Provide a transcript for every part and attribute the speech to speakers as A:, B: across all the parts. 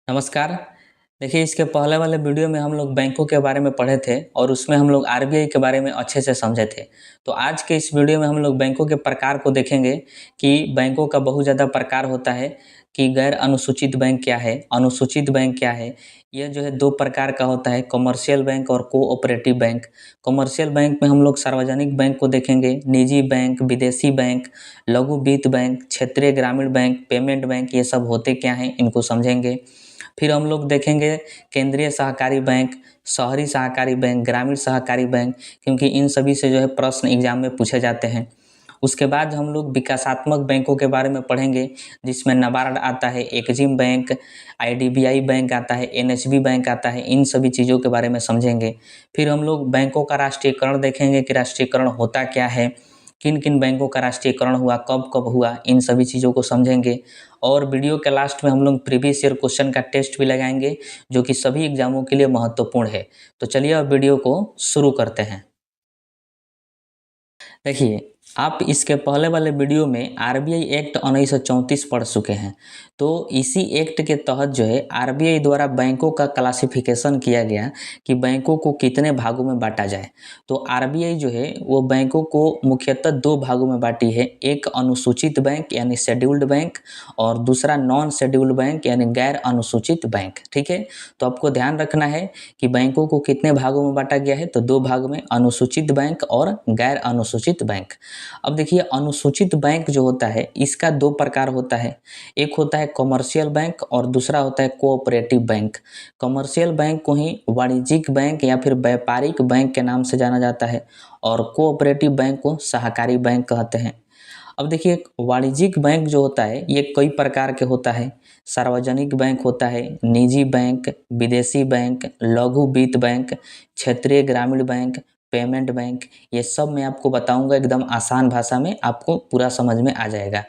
A: नमस्कार। देखिए, इसके पहले वाले वीडियो में हम लोग बैंकों के बारे में पढ़े थे और उसमें हम लोग आरबीआई के बारे में अच्छे से समझे थे। तो आज के इस वीडियो में हम लोग बैंकों के प्रकार को देखेंगे कि बैंकों का बहुत ज़्यादा प्रकार होता है कि गैर अनुसूचित बैंक क्या है, अनुसूचित बैंक क्या है। ये जो है 2 प्रकार का होता है, कमर्शियल बैंक और कोऑपरेटिव बैंक। कमर्शियल बैंक में हम लोग सार्वजनिक बैंक को देखेंगे, निजी बैंक, विदेशी बैंक, लघु वित्त बैंक, क्षेत्रीय ग्रामीण बैंक, पेमेंट बैंक, ये सब होते क्या हैं, इनको समझेंगे। फिर हम लोग देखेंगे केंद्रीय सहकारी बैंक, शहरी सहकारी बैंक, ग्रामीण सहकारी बैंक, क्योंकि इन सभी से जो है प्रश्न एग्जाम में पूछे जाते हैं। उसके बाद हम लोग विकासात्मक बैंकों के बारे में पढ़ेंगे, जिसमें नाबार्ड आता है, एक्जिम बैंक, आईडीबीआई बैंक आता है, एनएचबी बैंक आता है। इन सभी चीज़ों के बारे में समझेंगे। फिर हम लोग बैंकों का राष्ट्रीयकरण देखेंगे कि राष्ट्रीयकरण होता क्या है, किन किन बैंकों का राष्ट्रीयकरण हुआ, कब कब हुआ, इन सभी चीज़ों को समझेंगे। और वीडियो के लास्ट में हम लोग प्रीवियस ईयर क्वेश्चन का टेस्ट भी लगाएंगे, जो कि सभी एग्जामों के लिए महत्वपूर्ण है। तो चलिए अब वीडियो को शुरू करते हैं। देखिए, आप इसके पहले वाले वीडियो में आरबीआई एक्ट 1934 पढ़ चुके हैं। तो इसी एक्ट के तहत जो है आरबीआई द्वारा बैंकों का क्लासिफिकेशन किया गया कि बैंकों को कितने भागों में बांटा जाए। तो आरबीआई जो है वो बैंकों को मुख्यतः 2 भागों में बांटी है, एक अनुसूचित बैंक यानी शेड्यूल्ड बैंक और दूसरा नॉन शेड्यूल्ड बैंक यानी गैर अनुसूचित बैंक। ठीक है, तो आपको ध्यान रखना है कि बैंकों को कितने भागों में बांटा गया है, तो 2 भाग में, अनुसूचित बैंक और गैर अनुसूचित बैंक। अब देखिए, अनुसूचित बैंक जो होता है इसका 2 प्रकार होता है, एक होता है कमर्शियल बैंक और दूसरा होता है कोऑपरेटिव बैंक। कमर्शियल बैंक को ही वाणिज्यिक बैंक या फिर व्यापारिक बैंक के नाम से जाना जाता है और कोऑपरेटिव बैंक को सहकारी बैंक कहते हैं। अब देखिए, वाणिज्यिक बैंक जो होता है ये कई प्रकार के होता है। सार्वजनिक बैंक होता है, निजी बैंक, विदेशी बैंक, लघु वित्त बैंक, क्षेत्रीय ग्रामीण बैंक, पेमेंट बैंक। ये सब मैं आपको बताऊंगा एकदम आसान भाषा में, आपको पूरा समझ में आ जाएगा।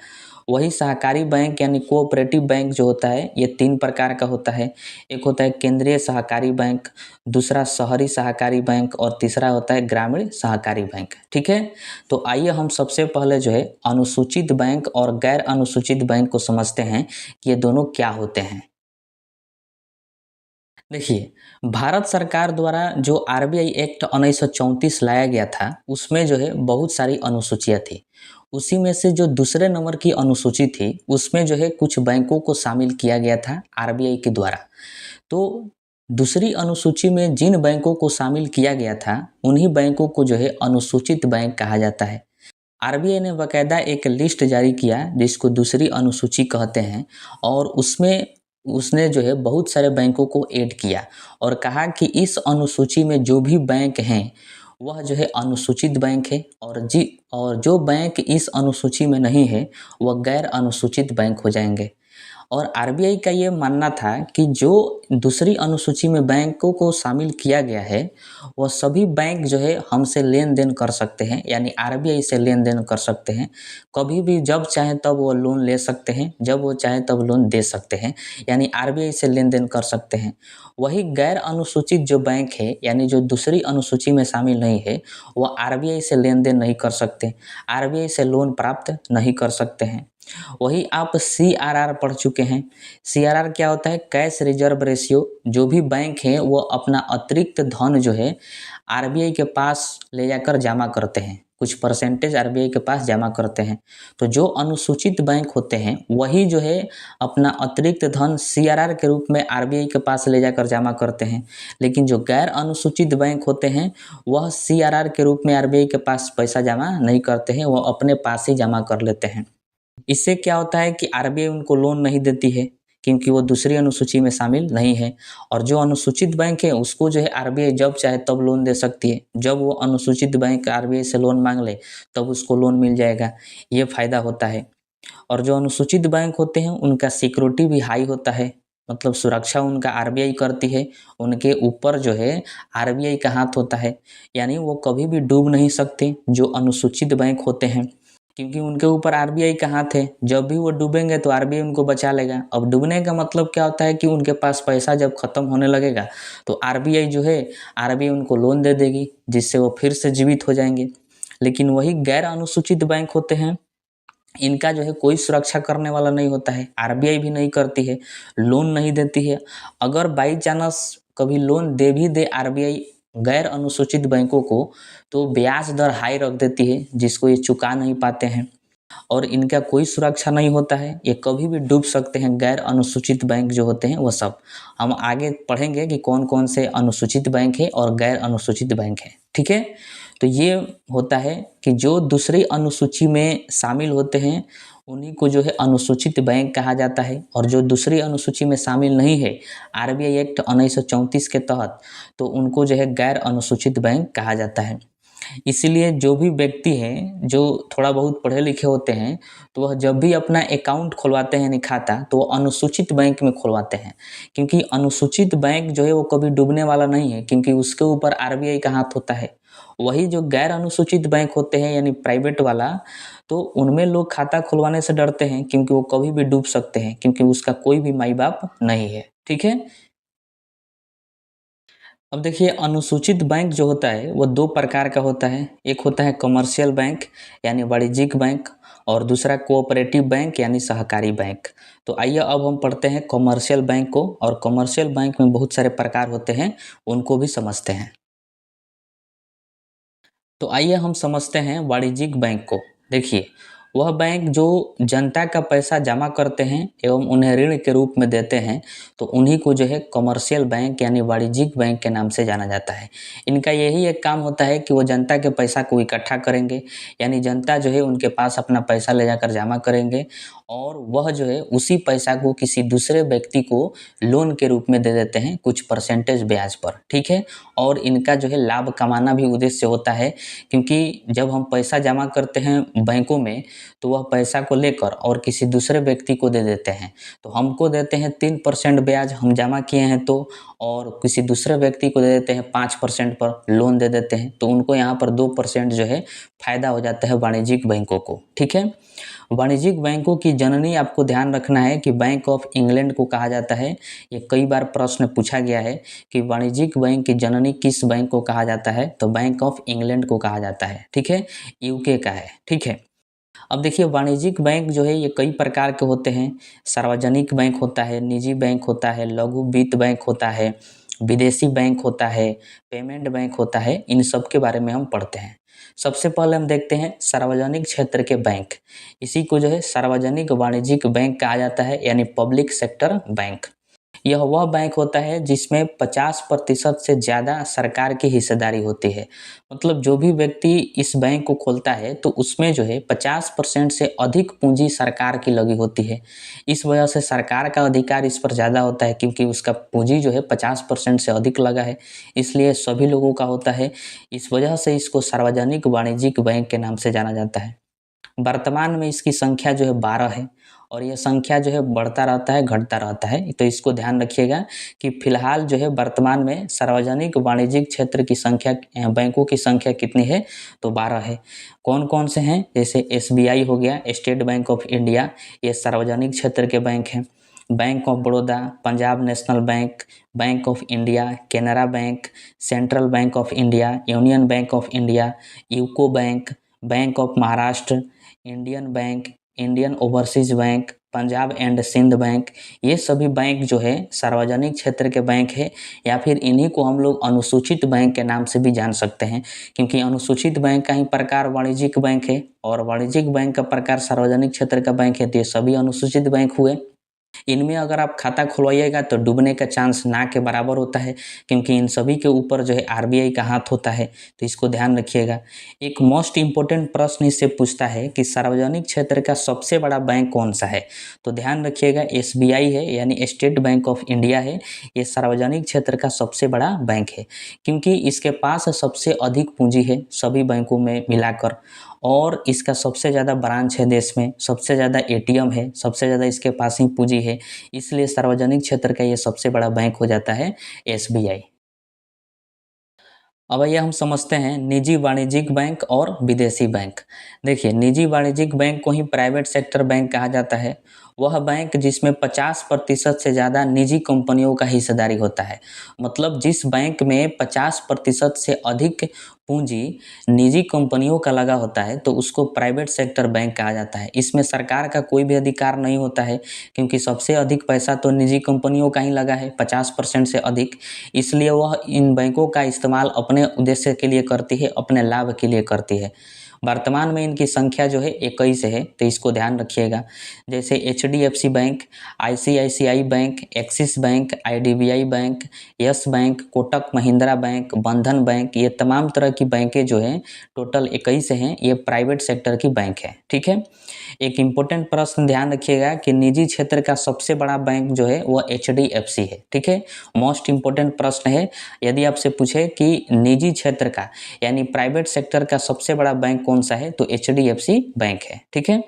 A: वही सहकारी बैंक यानी कोऑपरेटिव बैंक जो होता है ये 3 प्रकार का होता है। एक होता है केंद्रीय सहकारी बैंक, दूसरा शहरी सहकारी बैंक और तीसरा होता है ग्रामीण सहकारी बैंक। ठीक है, तो आइए हम सबसे पहले जो है अनुसूचित बैंक और गैर अनुसूचित बैंक को समझते हैं कि ये दोनों क्या होते हैं। देखिए, भारत सरकार द्वारा जो आरबीआई एक्ट 1934 लाया गया था उसमें जो है बहुत सारी अनुसूचियाँ थी। उसी में से जो दूसरे नंबर की अनुसूची थी उसमें जो है कुछ बैंकों को शामिल किया गया था आरबीआई के द्वारा। तो दूसरी अनुसूची में जिन बैंकों को शामिल किया गया था उन्हीं बैंकों को जो है अनुसूचित बैंक कहा जाता है। आरबीआई ने बाकायदा एक लिस्ट जारी किया जिसको दूसरी अनुसूची कहते हैं और उसमें उसने जो है बहुत सारे बैंकों को ऐड किया और कहा कि इस अनुसूची में जो भी बैंक हैं वह जो है अनुसूचित बैंक है और जो बैंक इस अनुसूची में नहीं है वह गैर अनुसूचित बैंक हो जाएंगे। और आरबीआई का ये मानना था कि जो दूसरी अनुसूची में बैंकों को शामिल किया गया है वह सभी बैंक जो है हमसे लेन देन कर सकते हैं, यानी आरबीआई से लेन देन कर सकते हैं। कभी भी जब चाहे तब वो लोन ले सकते हैं, जब वो चाहे तब लोन दे सकते हैं, यानी आरबीआई से लेन देन कर सकते हैं। वही गैर अनुसूचित जो बैंक है यानी जो दूसरी अनुसूची में शामिल नहीं है वह आरबीआई से लेन देन नहीं कर सकते, आरबीआई से लोन प्राप्त नहीं कर सकते हैं। वही आप सीआरआर पढ़ चुके हैं। सीआरआर क्या होता है? Cash reserve ratio. जो भी बैंक है वो अपना अतिरिक्त धन जो है आरबीआई के पास ले जाकर जमा करते हैं, कुछ परसेंटेज आरबीआई के पास जमा करते हैं। तो जो अनुसूचित बैंक होते हैं वही जो है अपना अतिरिक्त धन सीआरआर के रूप में आरबीआई के पास ले जाकर जमा करते हैं। लेकिन जो गैर अनुसूचित बैंक होते हैं वह सीआरआर के रूप में आरबीआई के पास पैसा जमा नहीं करते हैं, वह अपने पास ही जमा कर लेते हैं। इससे क्या होता है कि आरबीआई उनको लोन नहीं देती है क्योंकि वो दूसरी अनुसूची में शामिल नहीं है। और जो अनुसूचित बैंक है उसको जो है आरबीआई जब चाहे तब लोन दे सकती है। जब वो अनुसूचित बैंक आरबीआई से लोन मांग ले तब उसको लोन मिल जाएगा, ये फ़ायदा होता है। और जो अनुसूचित बैंक होते हैं उनका सिक्योरिटी भी हाई होता है, मतलब सुरक्षा उनका आरबीआई करती है। उनके ऊपर जो है आरबीआई का हाथ होता है, यानी वो कभी भी डूब नहीं सकते जो अनुसूचित बैंक होते हैं, क्योंकि उनके ऊपर आरबीआई का हाथ है। जब भी वो डूबेंगे तो आरबीआई उनको बचा लेगा। अब डूबने का मतलब क्या होता है कि उनके पास पैसा जब खत्म होने लगेगा तो आरबीआई जो है आरबीआई उनको लोन दे देगी जिससे वो फिर से जीवित हो जाएंगे। लेकिन वही गैर अनुसूचित बैंक होते हैं इनका जो है कोई सुरक्षा करने वाला नहीं होता है, आरबीआई भी नहीं करती है, लोन नहीं देती है। अगर बाई चांस कभी लोन दे भी दे आरबीआई गैर अनुसूचित बैंकों को, तो ब्याज दर हाई रख देती है जिसको ये चुका नहीं पाते हैं, और इनका कोई सुरक्षा नहीं होता है, ये कभी भी डूब सकते हैं। गैर अनुसूचित बैंक जो होते हैं वो सब हम आगे पढ़ेंगे कि कौन कौन से अनुसूचित बैंक है और गैर अनुसूचित बैंक है, ठीक है। तो ये होता है कि जो दूसरी अनुसूची में शामिल होते हैं उन्हीं को जो है अनुसूचित बैंक कहा जाता है, और जो दूसरी अनुसूची में शामिल नहीं है आरबीआई एक्ट 1934 के तहत, तो उनको जो है गैर अनुसूचित बैंक कहा जाता है। इसीलिए जो भी व्यक्ति हैं जो थोड़ा बहुत पढ़े लिखे होते हैं, तो वह जब भी अपना अकाउंट खुलवाते हैं यानी खाता, तो वो अनुसूचित बैंक में खुलवाते हैं, क्योंकि अनुसूचित बैंक जो है वो कभी डूबने वाला नहीं है, क्योंकि उसके ऊपर आरबीआई का हाथ होता है। वही जो गैर अनुसूचित बैंक होते हैं यानी प्राइवेट वाला, तो उनमें लोग खाता खुलवाने से डरते हैं क्योंकि वो कभी भी डूब सकते हैं, क्योंकि उसका कोई भी माई बाप नहीं है, ठीक है। अब देखिए अनुसूचित बैंक जो होता है वो दो प्रकार का होता है, एक होता है कमर्शियल बैंक यानी वाणिज्यिक बैंक, और दूसरा कोऑपरेटिव बैंक यानी सहकारी बैंक। तो आइए अब हम पढ़ते हैं कमर्शियल बैंक को, और कमर्शियल बैंक में बहुत सारे प्रकार होते हैं, उनको भी समझते हैं। तो आइए हम समझते हैं वाणिज्यिक बैंक को। देखिए वह बैंक जो जनता का पैसा जमा करते हैं एवं उन्हें ऋण के रूप में देते हैं, तो उन्हीं को जो है कमर्शियल बैंक यानी वाणिज्यिक बैंक के नाम से जाना जाता है। इनका यही एक काम होता है कि वो जनता के पैसा को इकट्ठा करेंगे, यानी जनता जो है उनके पास अपना पैसा ले जाकर जमा करेंगे, और वह जो है उसी पैसा को किसी दूसरे व्यक्ति को लोन के रूप में दे देते हैं कुछ परसेंटेज ब्याज पर, ठीक है। और इनका जो है लाभ कमाना भी उद्देश्य होता है, क्योंकि जब हम पैसा जमा करते हैं बैंकों में, तो वह पैसा को लेकर और किसी दूसरे व्यक्ति को दे देते हैं। तो हमको देते हैं 3% ब्याज हम जमा किए हैं तो, और किसी दूसरे व्यक्ति को दे देते हैं 5% पर लोन दे देते हैं, तो उनको यहाँ पर 2% जो है फायदा हो जाता है वाणिज्यिक बैंकों को, ठीक है। वाणिज्यिक बैंकों की जननी आपको ध्यान रखना है कि बैंक ऑफ इंग्लैंड को कहा जाता है। ये कई बार प्रश्न पूछा गया है कि वाणिज्यिक बैंक की जननी किस बैंक को कहा जाता है, तो बैंक ऑफ इंग्लैंड को कहा जाता है, ठीक है, यूके का है, ठीक है। अब देखिए वाणिज्यिक बैंक जो है ये कई प्रकार के होते हैं। सार्वजनिक बैंक होता है, निजी बैंक होता है, लघु वित्त बैंक होता है, विदेशी बैंक होता है, पेमेंट बैंक होता है, इन सब के बारे में हम पढ़ते हैं। सबसे पहले हम देखते हैं सार्वजनिक क्षेत्र के बैंक। इसी को जो है सार्वजनिक वाणिज्यिक बैंक कहा जाता है यानी पब्लिक सेक्टर बैंक। यह वह बैंक होता है जिसमें 50% से ज़्यादा सरकार की हिस्सेदारी होती है। मतलब जो भी व्यक्ति इस बैंक को खोलता है तो उसमें जो है 50% से अधिक पूंजी सरकार की लगी होती है। इस वजह से सरकार का अधिकार इस पर ज़्यादा होता है, क्योंकि उसका पूंजी जो है 50% से अधिक लगा है, इसलिए सभी लोगों का होता है। इस वजह से इसको सार्वजनिक वाणिज्यिक बैंक के नाम से जाना जाता है। वर्तमान में इसकी संख्या जो है 12 है, और यह संख्या जो है बढ़ता रहता है घटता रहता है, तो इसको ध्यान रखिएगा कि फिलहाल जो है वर्तमान में सार्वजनिक वाणिज्यिक क्षेत्र की संख्या बैंकों की संख्या कितनी है, तो 12 है। कौन कौन से हैं, जैसे एसबीआई हो गया, स्टेट बैंक ऑफ इंडिया, ये सार्वजनिक क्षेत्र के बैंक हैं। Bank of Baroda, Punjab National Bank, Bank of India, Canara Bank, Central Bank of India, Union Bank of India, UCO Bank, Bank of Maharashtra, Indian Bank, Indian Overseas Bank, Punjab and Sind Bank, ये सभी bank जो है सार्वजनिक क्षेत्र के बैंक है, या फिर इन्हीं को हम लोग अनुसूचित बैंक के नाम से भी जान सकते हैं, क्योंकि अनुसूचित बैंक का ही प्रकार वाणिज्यिक बैंक है, और वाणिज्यिक बैंक का प्रकार सार्वजनिक क्षेत्र का बैंक है, तो ये सभी अनुसूचित बैंक हुए। इनमें अगर आप खाता खुलवाइएगा तो डूबने का चांस ना के बराबर होता है, क्योंकि इन सभी के ऊपर जो है आरबीआई का हाथ होता है, तो इसको ध्यान रखिएगा। एक मोस्ट इम्पोर्टेंट प्रश्न इससे पूछता है कि सार्वजनिक क्षेत्र का सबसे बड़ा बैंक कौन सा है, तो ध्यान रखिएगा एसबीआई है यानी स्टेट बैंक ऑफ इंडिया है। ये सार्वजनिक क्षेत्र का सबसे बड़ा बैंक है, क्योंकि इसके पास सबसे अधिक पूंजी है सभी बैंकों में मिलाकर, और इसका सबसे ज़्यादा ब्रांच है देश में, सबसे ज़्यादा एटीएम है, सबसे ज़्यादा इसके पास ही पूंजी है, इसलिए सार्वजनिक क्षेत्र का ये सबसे बड़ा बैंक हो जाता है एसबीआई। अब आइए हम समझते हैं निजी वाणिज्यिक बैंक और विदेशी बैंक। देखिए निजी वाणिज्यिक बैंक को ही प्राइवेट सेक्टर बैंक कहा जाता है, वह बैंक जिसमें 50% से ज़्यादा निजी कंपनियों का हिस्सेदारी होता है। मतलब जिस बैंक में 50% से अधिक पूंजी निजी कंपनियों का लगा होता है तो उसको प्राइवेट सेक्टर बैंक कहा जाता है। इसमें सरकार का कोई भी अधिकार नहीं होता है, क्योंकि सबसे अधिक पैसा तो निजी कंपनियों का ही लगा है, 50% से अधिक। इसलिए वह इन बैंकों का इस्तेमाल अपने उद्देश्य के लिए करती है, अपने लाभ के लिए करती है। वर्तमान में इनकी संख्या जो है 21 है, तो इसको ध्यान रखिएगा। जैसे HDFC bank, ICICI bank, axis bank, IDBI bank, yes bank, Kotak Mahindra bank, बंधन बैंक, ये तमाम तरह की बैंकें जो हैं टोटल 21 हैं, ये प्राइवेट सेक्टर की बैंक है। ठीक है। एक इम्पोर्टेंट प्रश्न ध्यान रखिएगा कि निजी क्षेत्र का सबसे बड़ा बैंक जो है वह HDFC है। ठीक है, मोस्ट इम्पोर्टेंट प्रश्न है। यदि आपसे पूछे कि निजी क्षेत्र का यानी प्राइवेट सेक्टर का सबसे बड़ा बैंक कौन सा है, तो HDFC बैंक है। ठीक है।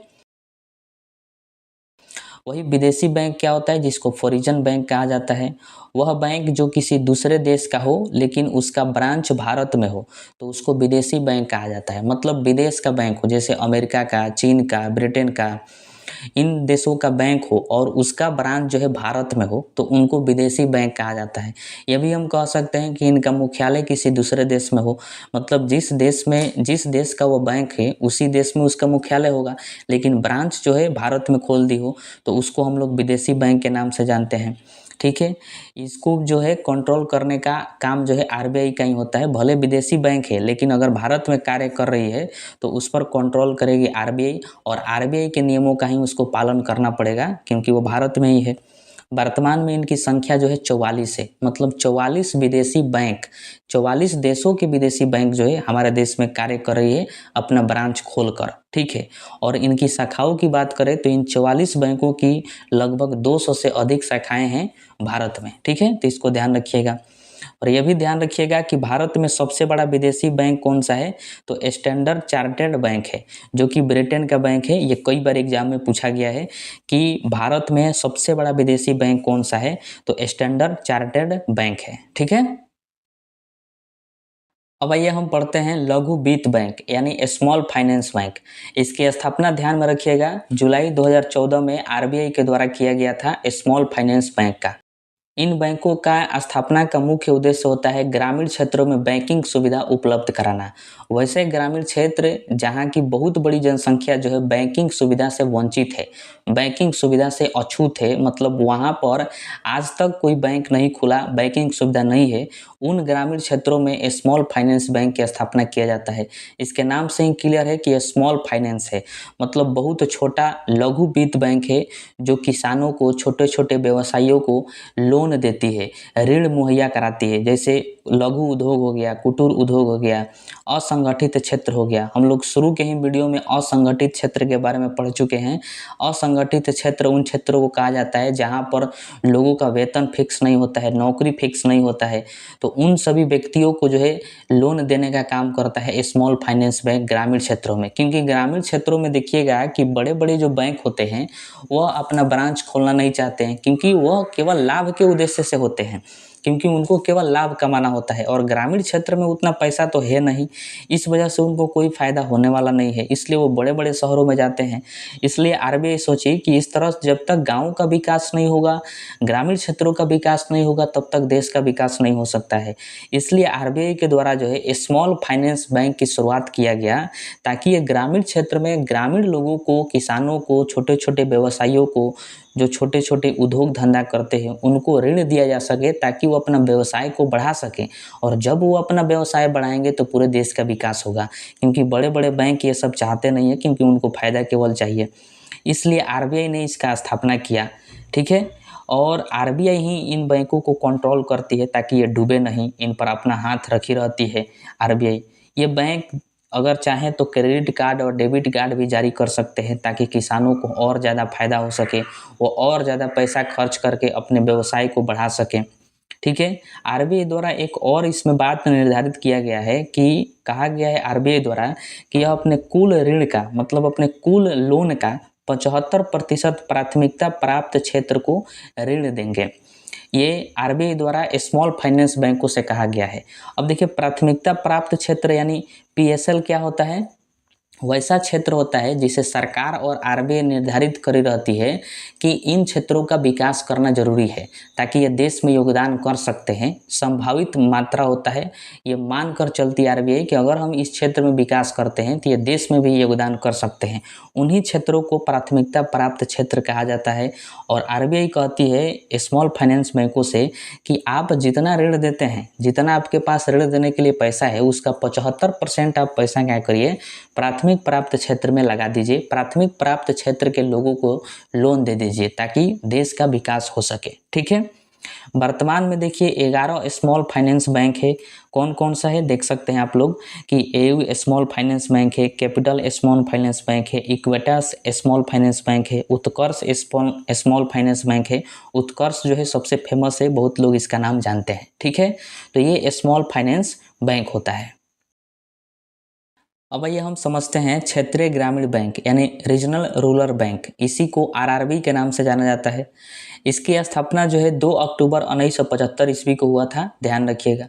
A: वही विदेशी बैंक क्या होता है, जिसको फॉरेन बैंक कहा जाता है। वह बैंक जो किसी दूसरे देश का हो लेकिन उसका ब्रांच भारत में हो तो उसको विदेशी बैंक कहा जाता है। मतलब विदेश का बैंक हो, जैसे अमेरिका का, चीन का, ब्रिटेन का, इन देशों का बैंक हो और उसका ब्रांच जो है भारत में हो तो उनको विदेशी बैंक कहा जाता है। यह भी हम कह सकते हैं कि इनका मुख्यालय किसी दूसरे देश में हो। मतलब जिस देश का वो बैंक है उसी देश में उसका मुख्यालय होगा, लेकिन ब्रांच जो है भारत में खोल दी हो तो उसको हम लोग विदेशी बैंक के नाम से जानते हैं। ठीक है। इसको जो है कंट्रोल करने का काम जो है RBI का ही होता है। भले विदेशी बैंक है लेकिन अगर भारत में कार्य कर रही है तो उस पर कंट्रोल करेगी RBI, और RBI के नियमों का ही उसको पालन करना पड़ेगा क्योंकि वो भारत में ही है। वर्तमान में इनकी संख्या जो है 44 है। मतलब 44 विदेशी बैंक, 44 देशों के विदेशी बैंक जो है हमारे देश में कार्य कर रही है अपना ब्रांच खोलकर। ठीक है। और इनकी शाखाओं की बात करें तो इन 44 बैंकों की लगभग 200 से अधिक शाखाएं हैं भारत में। ठीक है, तो इसको ध्यान रखिएगा। और यह भी ध्यान रखिएगा कि भारत में सबसे बड़ा विदेशी बैंक कौन सा है, तो स्टैंडर्ड चार्टर्ड बैंक है, जो कि ब्रिटेन का बैंक है। ये कई बार एग्जाम में पूछा गया है कि भारत में सबसे बड़ा विदेशी बैंक कौन सा है, तो स्टैंडर्ड चार्टर्ड बैंक है। ठीक है। अब आइए हम पढ़ते हैं लघु वित्त बैंक यानी स्मॉल फाइनेंस बैंक। इसकी स्थापना ध्यान में रखिएगा जुलाई 2014 में RBI के द्वारा किया गया था स्मॉल फाइनेंस बैंक का। इन बैंकों का स्थापना का मुख्य उद्देश्य होता है ग्रामीण क्षेत्रों में बैंकिंग सुविधा उपलब्ध कराना। वैसे ग्रामीण क्षेत्र जहां की बहुत बड़ी जनसंख्या जो है बैंकिंग सुविधा से वंचित है, बैंकिंग सुविधा से अछूत है, मतलब वहां पर आज तक कोई बैंक नहीं खुला, बैंकिंग सुविधा नहीं है, उन ग्रामीण क्षेत्रों में स्मॉल फाइनेंस बैंक की स्थापना किया जाता है। इसके नाम से ही क्लियर है कि यह स्मॉल फाइनेंस है, मतलब बहुत छोटा लघु वित्त बैंक है जो किसानों को, छोटे छोटे व्यवसायियों को लोन देती है, ऋण मुहैया कराती है। जैसे लघु उद्योग हो गया, कुटीर उद्योग हो गया, असंगठित क्षेत्र हो गया। हम लोग शुरू के ही वीडियो में असंगठित क्षेत्र के बारे में पढ़ चुके हैं। असंगठित क्षेत्र उन क्षेत्रों को कहा जाता है जहां पर लोगों का वेतन फिक्स नहीं होता है, नौकरी फिक्स नहीं होता है, तो उन सभी व्यक्तियों को जो है लोन देने का काम करता है स्मॉल फाइनेंस बैंक ग्रामीण क्षेत्रों में। क्योंकि ग्रामीण क्षेत्रों में देखिएगा कि बड़े बड़े जो बैंक होते हैं वह अपना ब्रांच खोलना नहीं चाहते हैं, क्योंकि वह केवल लाभ के उद्देश्य से होते हैं, क्योंकि उनको केवल लाभ कमाना होता है और ग्रामीण क्षेत्र में उतना पैसा तो है नहीं, इस वजह से उनको कोई फायदा होने वाला नहीं है, इसलिए वो बड़े बड़े शहरों में जाते हैं। इसलिए RBI सोची कि इस तरह जब तक गाँव का विकास नहीं होगा, ग्रामीण क्षेत्रों का विकास नहीं होगा, तब तक देश का विकास नहीं हो सकता है। इसलिए RBI के द्वारा जो है स्मॉल फाइनेंस बैंक की शुरुआत किया गया, ताकि ये ग्रामीण क्षेत्र में ग्रामीण लोगों को, किसानों को, छोटे छोटे व्यवसायियों को, जो छोटे छोटे उद्योग धंधा करते हैं, उनको ऋण दिया जा सके ताकि वो अपना व्यवसाय को बढ़ा सकें। और जब वो अपना व्यवसाय बढ़ाएंगे तो पूरे देश का विकास होगा, क्योंकि बड़े बड़े बैंक ये सब चाहते नहीं है, क्योंकि उनको फायदा केवल चाहिए। इसलिए RBI ने इसका स्थापना किया। ठीक है। और RBI ही इन बैंकों को कंट्रोल करती है ताकि ये डूबे नहीं, इन पर अपना हाथ रखी रहती है RBI। ये बैंक अगर चाहें तो क्रेडिट कार्ड और डेबिट कार्ड भी जारी कर सकते हैं ताकि किसानों को और ज़्यादा फायदा हो सके, वो और ज़्यादा पैसा खर्च करके अपने व्यवसाय को बढ़ा सकें। ठीक है। RBI द्वारा एक और इसमें बात निर्धारित किया गया है कि कहा गया है RBI द्वारा कि यह अपने कुल ऋण का, मतलब अपने कुल लोन का 75% प्राथमिकता प्राप्त क्षेत्र को ऋण देंगे। ये RBI द्वारा स्मॉल फाइनेंस बैंकों से कहा गया है। अब देखिए प्राथमिकता प्राप्त क्षेत्र यानी PSL क्या होता है, वैसा क्षेत्र होता है जिसे सरकार और आरबीआई निर्धारित करी रहती है कि इन क्षेत्रों का विकास करना जरूरी है ताकि ये देश में योगदान कर सकते हैं। संभावित मात्रा होता है, ये मान कर चलती है आरबीआई कि अगर हम इस क्षेत्र में विकास करते हैं तो ये देश में भी योगदान कर सकते हैं। उन्हीं क्षेत्रों को प्राथमिकता प्राप्त क्षेत्र कहा जाता है। और आरबीआई कहती है स्मॉल फाइनेंस बैंकों से कि आप जितना ऋण देते हैं, जितना आपके पास ऋण देने के लिए पैसा है, उसका 75% आप पैसा क्या करिए, प्राथमिक प्राप्त क्षेत्र में लगा दीजिए। प्राथमिक प्राप्त क्षेत्र के लोगों को लोन दे दीजिए ताकि देश का विकास हो सके। ठीक है। वर्तमान में देखिए 11 स्मॉल फाइनेंस बैंक है। कौन कौन सा है देख सकते हैं आप लोग कि एयू स्मॉल फाइनेंस बैंक है, कैपिटल स्मॉल फाइनेंस बैंक है, इक्वेटास स्मॉल फाइनेंस बैंक है, उत्कर्ष स्मॉल फाइनेंस बैंक है। उत्कर्ष जो है सबसे फेमस है, बहुत लोग इसका नाम जानते हैं। ठीक है, तो ये स्मॉल फाइनेंस बैंक होता है। अब आइए हम समझते हैं क्षेत्रीय ग्रामीण बैंक यानी रीजनल रूरल बैंक, इसी को आरआरबी के नाम से जाना जाता है। इसकी स्थापना जो है 2 अक्टूबर 1975 ईस्वी को हुआ था, ध्यान रखिएगा।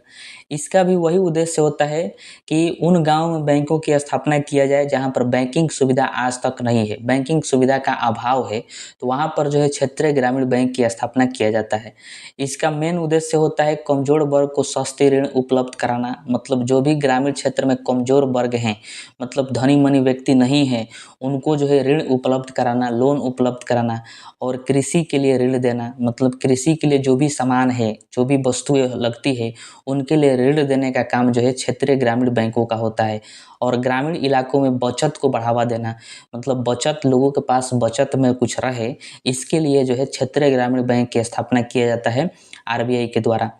A: इसका भी वही उद्देश्य होता है कि उन गांव में बैंकों की स्थापना किया जाए जहां पर बैंकिंग सुविधा आज तक नहीं है, बैंकिंग सुविधा का अभाव है, तो वहां पर जो है क्षेत्रीय ग्रामीण बैंक की स्थापना किया जाता है। इसका मेन उद्देश्य होता है कमजोर वर्ग को सस्ते ऋण उपलब्ध कराना। मतलब जो भी ग्रामीण क्षेत्र में कमजोर वर्ग हैं, मतलब धनी मनी व्यक्ति नहीं है, उनको जो है ऋण उपलब्ध कराना, लोन उपलब्ध कराना। और कृषि के लिए ऋण देना, मतलब कृषि के लिए जो भी सामान है, जो भी वस्तुएं लगती है, उनके लिए ऋण देने का काम जो है क्षेत्रीय ग्रामीण बैंकों का होता है। और ग्रामीण इलाकों में बचत को बढ़ावा देना, मतलब बचत, लोगों के पास बचत में कुछ रहे, इसके लिए जो है क्षेत्रीय ग्रामीण बैंक की स्थापना किया जाता है आरबीआई के द्वारा।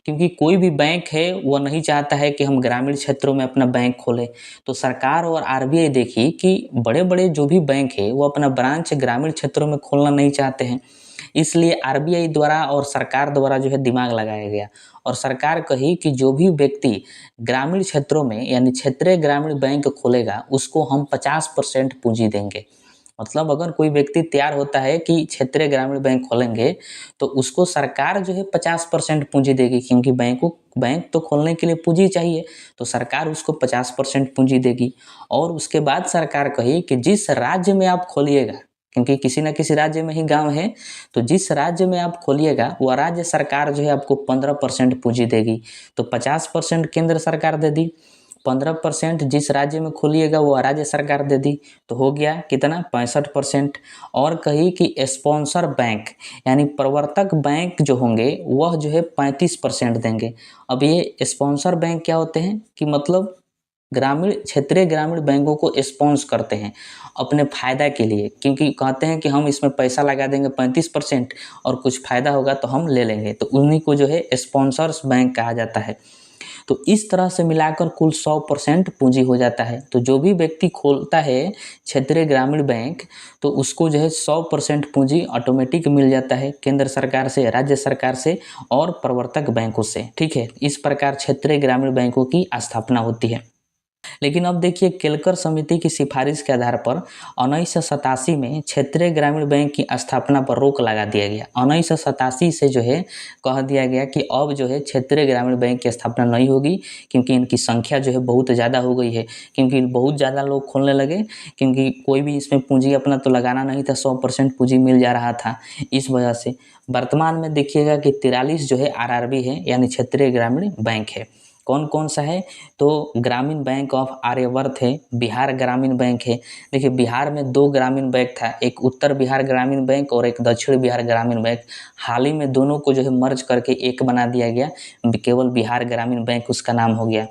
A: क्योंकि कोई भी बैंक है वो नहीं चाहता है कि हम ग्रामीण क्षेत्रों में अपना बैंक खोलें। तो सरकार और आरबीआई देखी कि बड़े बड़े जो भी बैंक है वो अपना ब्रांच ग्रामीण क्षेत्रों में खोलना नहीं चाहते हैं। इसलिए आरबीआई द्वारा और सरकार द्वारा जो है दिमाग लगाया गया और सरकार कही कि जो भी व्यक्ति ग्रामीण क्षेत्रों में यानी क्षेत्रीय ग्रामीण बैंक खोलेगा उसको हम 50% पूंजी देंगे। मतलब अगर कोई व्यक्ति तैयार होता है कि क्षेत्रीय ग्रामीण बैंक खोलेंगे तो उसको सरकार जो है 50% पूंजी देगी, क्योंकि बैंक तो खोलने के लिए पूंजी चाहिए, तो सरकार उसको 50% पूंजी देगी। और उसके बाद सरकार कही कि जिस राज्य में आप खोलिएगा, क्योंकि किसी न किसी राज्य में ही गांव है, तो जिस राज्य में आप खोलिएगा वह राज्य सरकार जो है आपको 15% पूंजी देगी। तो 50% केंद्र सरकार दे दी, 15% जिस राज्य में खोलिएगा वो राज्य सरकार दे दी, तो हो गया कितना, 65%। और कही कि स्पॉन्सर बैंक यानी प्रवर्तक बैंक जो होंगे वह जो है 35% देंगे। अब ये स्पॉन्सर बैंक क्या होते हैं कि मतलब ग्रामीण क्षेत्रीय ग्रामीण बैंकों को स्पॉन्स करते हैं अपने फ़ायदा के लिए, क्योंकि कहते हैं कि हम इसमें पैसा लगा देंगे 35% और कुछ फ़ायदा होगा तो हम ले लेंगे, तो उन्हीं को जो है स्पॉन्सर्स बैंक कहा जाता है। तो इस तरह से मिलाकर कुल 100% पूंजी हो जाता है। तो जो भी व्यक्ति खोलता है क्षेत्रीय ग्रामीण बैंक तो उसको जो है 100% पूंजी ऑटोमेटिक मिल जाता है केंद्र सरकार से, राज्य सरकार से और प्रवर्तक बैंकों से। ठीक है, इस प्रकार क्षेत्रीय ग्रामीण बैंकों की स्थापना होती है। लेकिन अब देखिए केलकर समिति की सिफारिश के आधार पर 1987 में क्षेत्रीय ग्रामीण बैंक की स्थापना पर रोक लगा दिया गया। 1987 से जो है कह दिया गया कि अब जो है क्षेत्रीय ग्रामीण बैंक की स्थापना नहीं होगी, क्योंकि इनकी संख्या जो है बहुत ज़्यादा हो गई है, क्योंकि बहुत ज़्यादा लोग खोलने लगे, क्योंकि कोई भी इसमें पूंजी अपना तो लगाना नहीं था, 100% पूंजी मिल जा रहा था। इस वजह से वर्तमान में देखिएगा कि 43 जो है आरआरबी है यानी क्षेत्रीय ग्रामीण बैंक है। कौन कौन सा है, तो ग्रामीण बैंक ऑफ आर्यवर्त है, बिहार ग्रामीण बैंक है। देखिए बिहार में 2 ग्रामीण बैंक था, एक उत्तर बिहार ग्रामीण बैंक और एक दक्षिण बिहार ग्रामीण बैंक। हाल ही में दोनों को जो है मर्ज करके एक बना दिया गया, केवल बिहार ग्रामीण बैंक उसका नाम हो गया।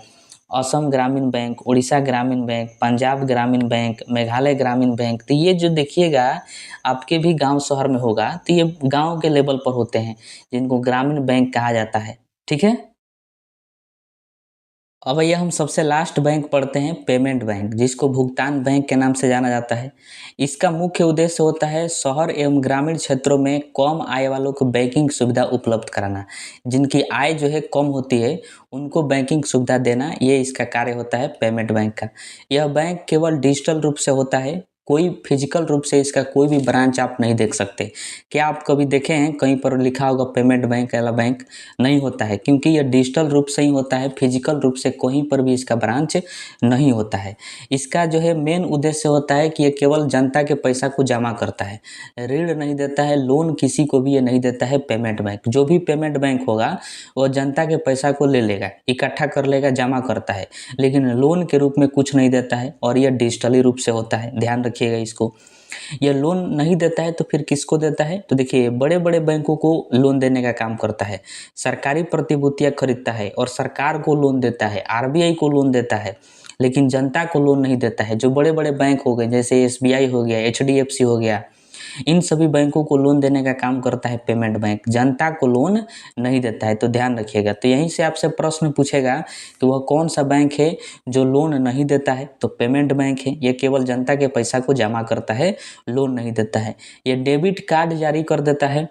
A: असम ग्रामीण बैंक, उड़ीसा ग्रामीण बैंक, पंजाब ग्रामीण बैंक, मेघालय ग्रामीण बैंक। तो ये जो देखिएगा आपके भी गांव शहर में होगा, तो ये गांव के लेवल पर होते हैं जिनको ग्रामीण बैंक कहा जाता है। ठीक है, अब भैया हम सबसे लास्ट बैंक पढ़ते हैं पेमेंट बैंक, जिसको भुगतान बैंक के नाम से जाना जाता है। इसका मुख्य उद्देश्य होता है शहर एवं ग्रामीण क्षेत्रों में कम आय वालों को बैंकिंग सुविधा उपलब्ध कराना। जिनकी आय जो है कम होती है उनको बैंकिंग सुविधा देना, ये इसका कार्य होता है पेमेंट बैंक का। यह बैंक केवल डिजिटल रूप से होता है, कोई फिजिकल रूप से इसका कोई भी ब्रांच आप नहीं देख सकते। क्या आप कभी देखे हैं कहीं पर लिखा होगा पेमेंट बैंक वाला बैंक? नहीं होता है, क्योंकि यह डिजिटल रूप से ही होता है, फिजिकल रूप से कहीं पर भी इसका ब्रांच नहीं होता है। इसका जो है मेन उद्देश्य होता है कि ये केवल जनता के पैसा को जमा करता है, ऋण नहीं देता है, लोन किसी को भी ये नहीं देता है। पेमेंट बैंक, जो भी पेमेंट बैंक होगा वो जनता के पैसा को ले लेगा, इकट्ठा कर लेगा, जमा करता है, लेकिन लोन के रूप में कुछ नहीं देता है, और यह डिजिटली रूप से होता है, ध्यान रखिएगा इसको। यह लोन नहीं देता है तो फिर किसको देता है? तो देखिए, बड़े बड़े बैंकों को लोन देने का काम करता है, सरकारी प्रतिभूतियां खरीदता है और सरकार को लोन देता है, आरबीआई को लोन देता है, लेकिन जनता को लोन नहीं देता है। जो बड़े बड़े बैंक हो गए, जैसे एसबीआई हो गया, एचडीएफसी हो गया, इन सभी बैंकों को लोन देने का काम करता है पेमेंट बैंक, जनता को लोन नहीं देता है, तो ध्यान रखिएगा। तो यहीं से आपसे प्रश्न पूछेगा कि वह कौन सा बैंक है जो लोन नहीं देता है? तो पेमेंट बैंक है। यह केवल जनता के पैसा को जमा करता है, लोन नहीं देता है। यह डेबिट कार्ड जारी कर देता है,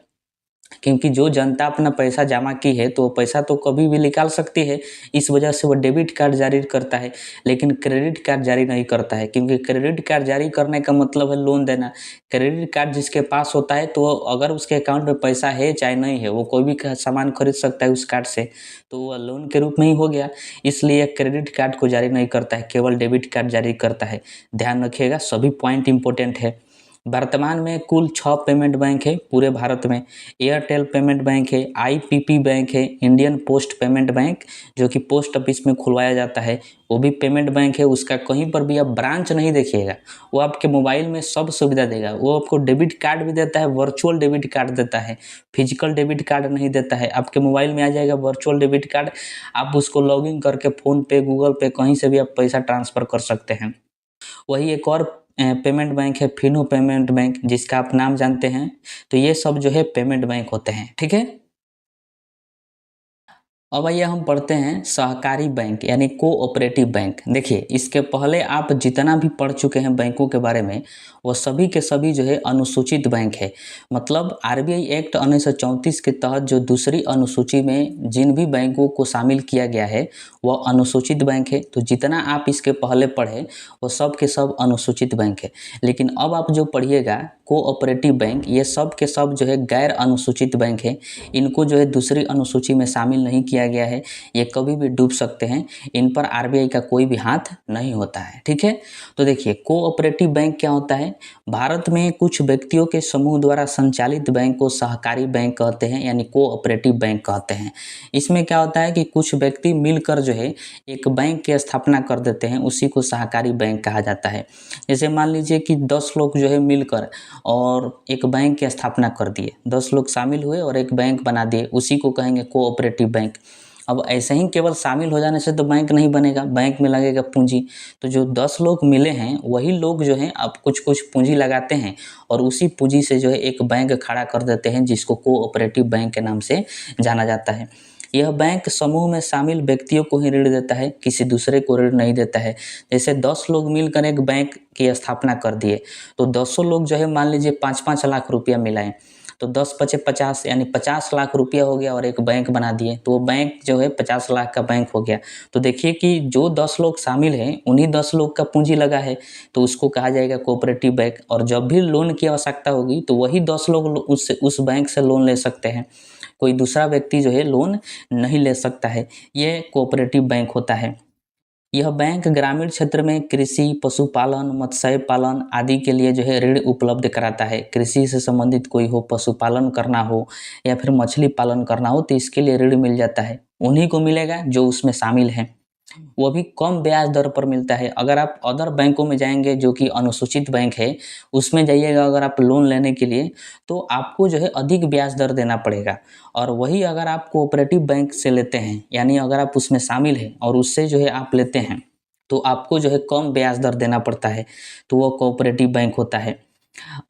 A: क्योंकि जो जनता अपना पैसा जमा की है तो वो पैसा तो कभी भी निकाल सकती है, इस वजह से वो डेबिट कार्ड जारी करता है, लेकिन क्रेडिट कार्ड जारी नहीं करता है, क्योंकि क्रेडिट कार्ड जारी करने का मतलब है लोन देना। क्रेडिट कार्ड जिसके पास होता है तो अगर उसके अकाउंट में पैसा है चाहे नहीं है, वो कोई भी सामान खरीद सकता है उस कार्ड से, तो वह लोन के रूप में ही हो गया। इसलिए क्रेडिट कार्ड को जारी नहीं करता है, केवल डेबिट कार्ड जारी करता है। ध्यान रखिएगा, सभी पॉइंट इंपॉर्टेंट है। वर्तमान में कुल 6 पेमेंट बैंक है पूरे भारत में। एयरटेल पेमेंट बैंक है, आईपीपी बैंक है, इंडियन पोस्ट पेमेंट बैंक जो कि पोस्ट ऑफिस में खुलवाया जाता है, वो भी पेमेंट बैंक है। उसका कहीं पर भी आप ब्रांच नहीं देखिएगा, वो आपके मोबाइल में सब सुविधा देगा। वो आपको डेबिट कार्ड भी देता है, वर्चुअल डेबिट कार्ड देता है, फिजिकल डेबिट कार्ड नहीं देता है। आपके मोबाइल में आ जाएगा वर्चुअल डेबिट कार्ड, आप उसको लॉगिन करके फ़ोन पे, गूगल पे, कहीं से भी आप पैसा ट्रांसफ़र कर सकते हैं। वही एक और पेमेंट बैंक है, फिनो पेमेंट बैंक, जिसका आप नाम जानते हैं। तो ये सब जो है पेमेंट बैंक होते हैं, ठीक है। अब आइए हम पढ़ते हैं सहकारी बैंक यानी कोऑपरेटिव बैंक। देखिए, इसके पहले आप जितना भी पढ़ चुके हैं बैंकों के बारे में, वो सभी के सभी जो है अनुसूचित बैंक है। मतलब आरबीआई एक्ट 1934 के तहत जो दूसरी अनुसूची में जिन भी बैंकों को शामिल किया गया है वह अनुसूचित बैंक है। तो जितना आप इसके पहले पढ़े वो सब के सब अनुसूचित बैंक है। लेकिन अब आप जो पढ़िएगा कोऑपरेटिव बैंक, ये सब के सब जो है गैर अनुसूचित बैंक है। इनको जो है दूसरी अनुसूची में शामिल नहीं किया गया है, ये कभी भी डूब सकते हैं, इन पर आरबीआई का कोई भी हाथ नहीं होता है, ठीक है। तो देखिए, कोऑपरेटिव बैंक क्या होता है? भारत में कुछ व्यक्तियों के समूह द्वारा संचालित बैंक को सहकारी बैंक कहते हैं, यानी कोऑपरेटिव बैंक कहते हैं। इसमें क्या होता है कि कुछ व्यक्ति मिलकर जो है एक बैंक की स्थापना कर देते हैं, उसी को सहकारी बैंक कहा जाता है। जैसे मान लीजिए कि 10 लोग जो है मिलकर और एक बैंक की स्थापना कर दिए, 10 लोग शामिल हुए और एक बैंक बना दिए, उसी को कहेंगे कोऑपरेटिव बैंक। अब ऐसे ही केवल शामिल हो जाने से तो बैंक नहीं बनेगा, बैंक में लगेगा पूंजी। तो जो 10 लोग मिले हैं वही लोग जो हैं अब कुछ कुछ पूंजी लगाते हैं और उसी पूंजी से जो है एक बैंक खड़ा कर देते हैं, जिसको कोऑपरेटिव बैंक के नाम से जाना जाता है। यह बैंक समूह में शामिल व्यक्तियों को ही ऋण देता है, किसी दूसरे को ऋण नहीं देता है। जैसे 10 लोग मिलकर एक बैंक की स्थापना कर दिए, तो 10 लोग जो है मान लीजिए 5-5 लाख रुपया मिलाएं, तो 10 पचे 50 यानी 50 लाख रुपया हो गया और एक बैंक बना दिए, तो वो बैंक जो है 50 लाख का बैंक हो गया। तो देखिए कि जो 10 लोग शामिल हैं उन्हीं 10 लोग का पूंजी लगा है, तो उसको कहा जाएगा कोऑपरेटिव बैंक। और जब भी लोन की आवश्यकता होगी तो वही 10 लोग उस बैंक से लोन ले सकते हैं, कोई दूसरा व्यक्ति जो है लोन नहीं ले सकता है। ये कोऑपरेटिव बैंक होता है। यह बैंक ग्रामीण क्षेत्र में कृषि, पशुपालन, मत्स्य पालन आदि के लिए जो है ऋण उपलब्ध कराता है। कृषि से संबंधित कोई हो, पशुपालन करना हो या फिर मछली पालन करना हो, तो इसके लिए ऋण मिल जाता है। उन्हीं को मिलेगा जो उसमें शामिल हैं, वो भी कम ब्याज दर पर मिलता है। अगर आप अदर बैंकों में जाएंगे जो कि अनुसूचित बैंक है, उसमें जाइएगा अगर आप लोन लेने के लिए, तो आपको जो है अधिक ब्याज दर देना पड़ेगा। और वही अगर आप कोऑपरेटिव बैंक से लेते हैं, यानी अगर आप उसमें शामिल हैं और उससे जो है आप लेते हैं, तो आपको जो है कम ब्याज दर देना पड़ता है, तो वो कोऑपरेटिव बैंक होता है।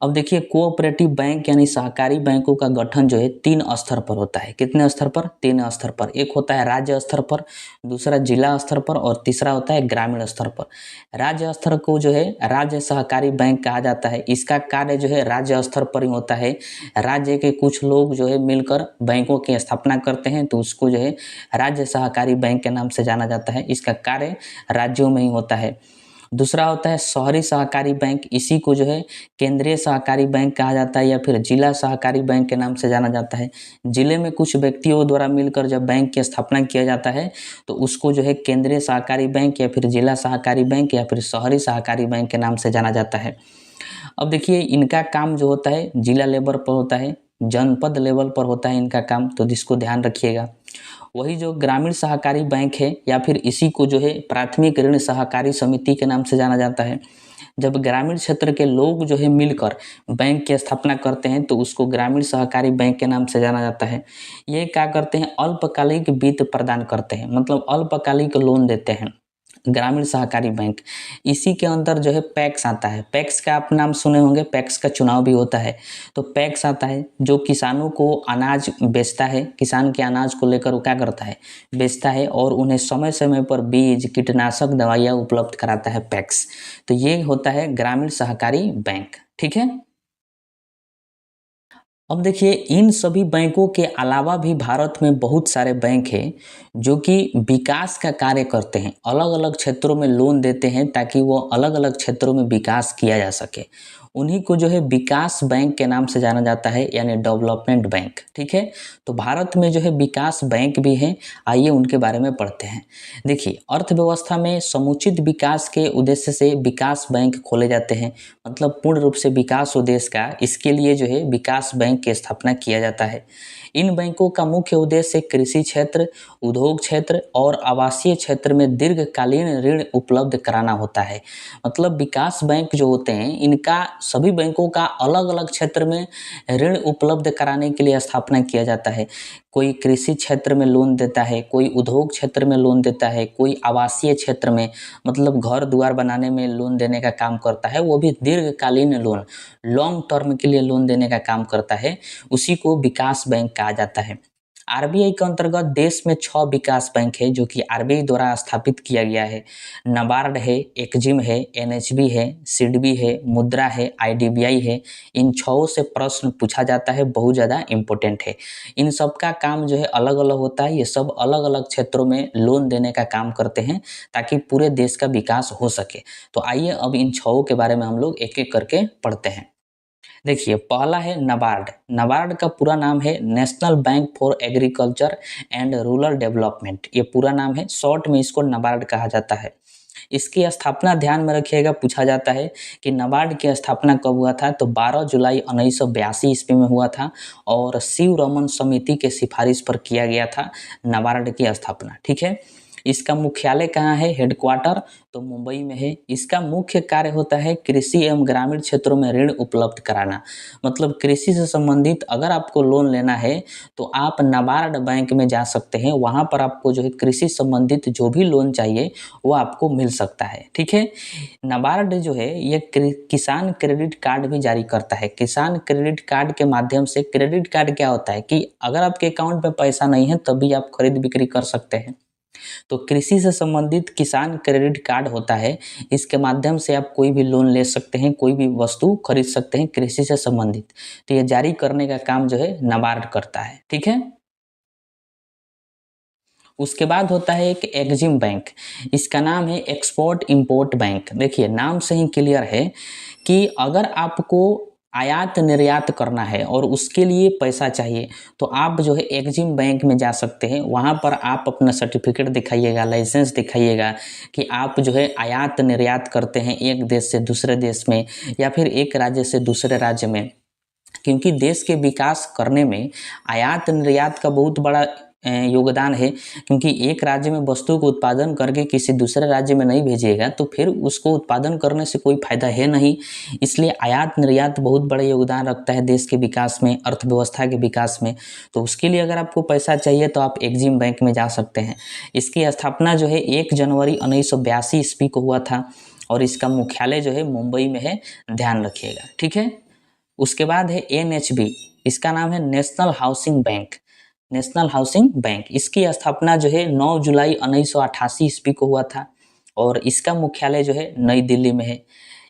A: अब देखिए, कोऑपरेटिव बैंक यानी सहकारी बैंकों का गठन जो है 3 स्तर पर होता है। कितने स्तर पर? 3 स्तर पर। एक होता है राज्य स्तर पर, दूसरा जिला स्तर पर और तीसरा होता है ग्रामीण स्तर पर। राज्य स्तर को जो है राज्य सहकारी बैंक कहा जाता है। इसका कार्य जो है राज्य स्तर पर ही होता है। राज्य के कुछ लोग जो है मिलकर बैंकों की स्थापना करते हैं, तो उसको जो है राज्य सहकारी बैंक के नाम से जाना जाता है। इसका कार्य राज्यों में ही होता है। दूसरा होता है शहरी सहकारी बैंक, इसी को जो है केंद्रीय सहकारी बैंक कहा जाता है या फिर जिला सहकारी बैंक के नाम से जाना जाता है। जिले में कुछ व्यक्तियों द्वारा मिलकर जब बैंक की स्थापना किया जाता है तो उसको जो है केंद्रीय सहकारी बैंक या फिर जिला सहकारी बैंक या फिर शहरी सहकारी बैंक के नाम से जाना जाता है। अब देखिए इनका काम जो होता है जिला लेवल पर होता है, जनपद लेवल पर होता है इनका काम, तो जिसको ध्यान रखिएगा। वही जो ग्रामीण सहकारी बैंक है या फिर इसी को जो है प्राथमिक ऋण सहकारी समिति के नाम से जाना जाता है। जब ग्रामीण क्षेत्र के लोग जो है मिलकर बैंक की स्थापना करते हैं तो उसको ग्रामीण सहकारी बैंक के नाम से जाना जाता है। ये क्या करते हैं, अल्पकालिक वित्त प्रदान करते हैं, मतलब अल्पकालिक लोन देते हैं ग्रामीण सहकारी बैंक। इसी के अंदर जो है पैक्स आता है। पैक्स का आप नाम सुने होंगे, पैक्स का चुनाव भी होता है। तो पैक्स आता है जो किसानों को अनाज बेचता है, किसान के अनाज को लेकर वो क्या करता है, बेचता है और उन्हें समय समय पर बीज कीटनाशक दवाइयाँ उपलब्ध कराता है पैक्स। तो ये होता है ग्रामीण सहकारी बैंक। ठीक है। अब देखिए इन सभी बैंकों के अलावा भी भारत में बहुत सारे बैंक हैं जो कि विकास का कार्य करते हैं, अलग अलग क्षेत्रों में लोन देते हैं ताकि वो अलग अलग क्षेत्रों में विकास किया जा सके। उन्हीं को जो है विकास बैंक के नाम से जाना जाता है, यानी डेवलपमेंट बैंक। ठीक है। तो भारत में जो है विकास बैंक भी हैं, आइए उनके बारे में पढ़ते हैं। देखिए अर्थव्यवस्था में समुचित विकास के उद्देश्य से विकास बैंक खोले जाते हैं, मतलब पूर्ण रूप से विकास हो देश का, इसके लिए जो है विकास बैंक की स्थापना किया जाता है। इन बैंकों का मुख्य उद्देश्य कृषि क्षेत्र, उद्योग क्षेत्र और आवासीय क्षेत्र में दीर्घकालीन ऋण उपलब्ध कराना होता है। मतलब विकास बैंक जो होते हैं इनका सभी बैंकों का अलग अलग क्षेत्र में ऋण उपलब्ध कराने के लिए स्थापना किया जाता है। कोई कृषि क्षेत्र में लोन देता है, कोई उद्योग क्षेत्र में लोन देता है, कोई आवासीय क्षेत्र में मतलब घर द्वार बनाने में लोन देने का काम करता है, वो भी दीर्घकालीन लोन, लॉन्ग टर्म के लिए लोन देने का काम करता है, उसी को विकास बैंक कहा जाता है। आरबीआई के अंतर्गत देश में 6 विकास बैंक है जो कि आरबीआई द्वारा स्थापित किया गया है। नाबार्ड है, एक्जिम है, एनएचबी है, सिडबी है, मुद्रा है, आईडीबीआई है। इन 6 से प्रश्न पूछा जाता है, बहुत ज़्यादा इम्पोर्टेंट है। इन सब का काम जो है अलग अलग होता है, ये सब अलग अलग क्षेत्रों में लोन देने का काम करते हैं ताकि पूरे देश का विकास हो सके। तो आइए अब इन 6 के बारे में हम लोग एक एक करके पढ़ते हैं। देखिए पहला है नाबार्ड। नाबार्ड का पूरा नाम है national bank for agriculture and rural development, ये पूरा नाम है, शॉर्ट में इसको नाबार्ड कहा जाता है। इसकी स्थापना ध्यान में रखिएगा, पूछा जाता है कि नाबार्ड की स्थापना कब हुआ था, तो 12 जुलाई 1982 ईस्वी में हुआ था और शिव रमन समिति के सिफारिश पर किया गया था नाबार्ड की स्थापना। ठीक है। इसका मुख्यालय कहाँ है, हेडक्वार्टर तो मुंबई में है। इसका मुख्य कार्य होता है कृषि एवं ग्रामीण क्षेत्रों में ऋण उपलब्ध कराना, मतलब कृषि से संबंधित अगर आपको लोन लेना है तो आप नाबार्ड बैंक में जा सकते हैं, वहाँ पर आपको जो है कृषि संबंधित जो भी लोन चाहिए वो आपको मिल सकता है। ठीक है। नाबार्ड जो है ये किसान क्रेडिट कार्ड भी जारी करता है। किसान क्रेडिट कार्ड के माध्यम से, क्रेडिट कार्ड क्या होता है कि अगर आपके अकाउंट में पैसा नहीं है तब भी आप खरीद बिक्री कर सकते हैं। तो कृषि से संबंधित किसान क्रेडिट कार्ड होता है, इसके माध्यम से आप कोई भी लोन ले सकते हैं, कोई भी वस्तु खरीद सकते हैं कृषि से संबंधित। तो ये जारी करने का काम जो है नाबार्ड करता है। ठीक है। उसके बाद होता है एक एक्जिम बैंक, इसका नाम है एक्सपोर्ट इंपोर्ट बैंक। देखिए नाम से ही क्लियर है कि अगर आपको आयात निर्यात करना है और उसके लिए पैसा चाहिए तो आप जो है एक्जिम बैंक में जा सकते हैं। वहाँ पर आप अपना सर्टिफिकेट दिखाइएगा, लाइसेंस दिखाइएगा कि आप जो है आयात निर्यात करते हैं एक देश से दूसरे देश में या फिर एक राज्य से दूसरे राज्य में। क्योंकि देश के विकास करने में आयात निर्यात का बहुत बड़ा योगदान है, क्योंकि एक राज्य में वस्तु को उत्पादन करके किसी दूसरे राज्य में नहीं भेजिएगा तो फिर उसको उत्पादन करने से कोई फायदा है नहीं। इसलिए आयात निर्यात बहुत बड़ा योगदान रखता है देश के विकास में, अर्थव्यवस्था के विकास में। तो उसके लिए अगर आपको पैसा चाहिए तो आप एक्जिम बैंक में जा सकते हैं। इसकी स्थापना जो है 1 जनवरी 1982 ईस्वी को हुआ था और इसका मुख्यालय जो है मुंबई में है, ध्यान रखिएगा। ठीक है। उसके बाद है एनएचबी, इसका नाम है national housing bank. National housing bank, इसकी स्थापना जो है 9 जुलाई 1988 ईस्वी को हुआ था और इसका मुख्यालय जो है नई दिल्ली में है।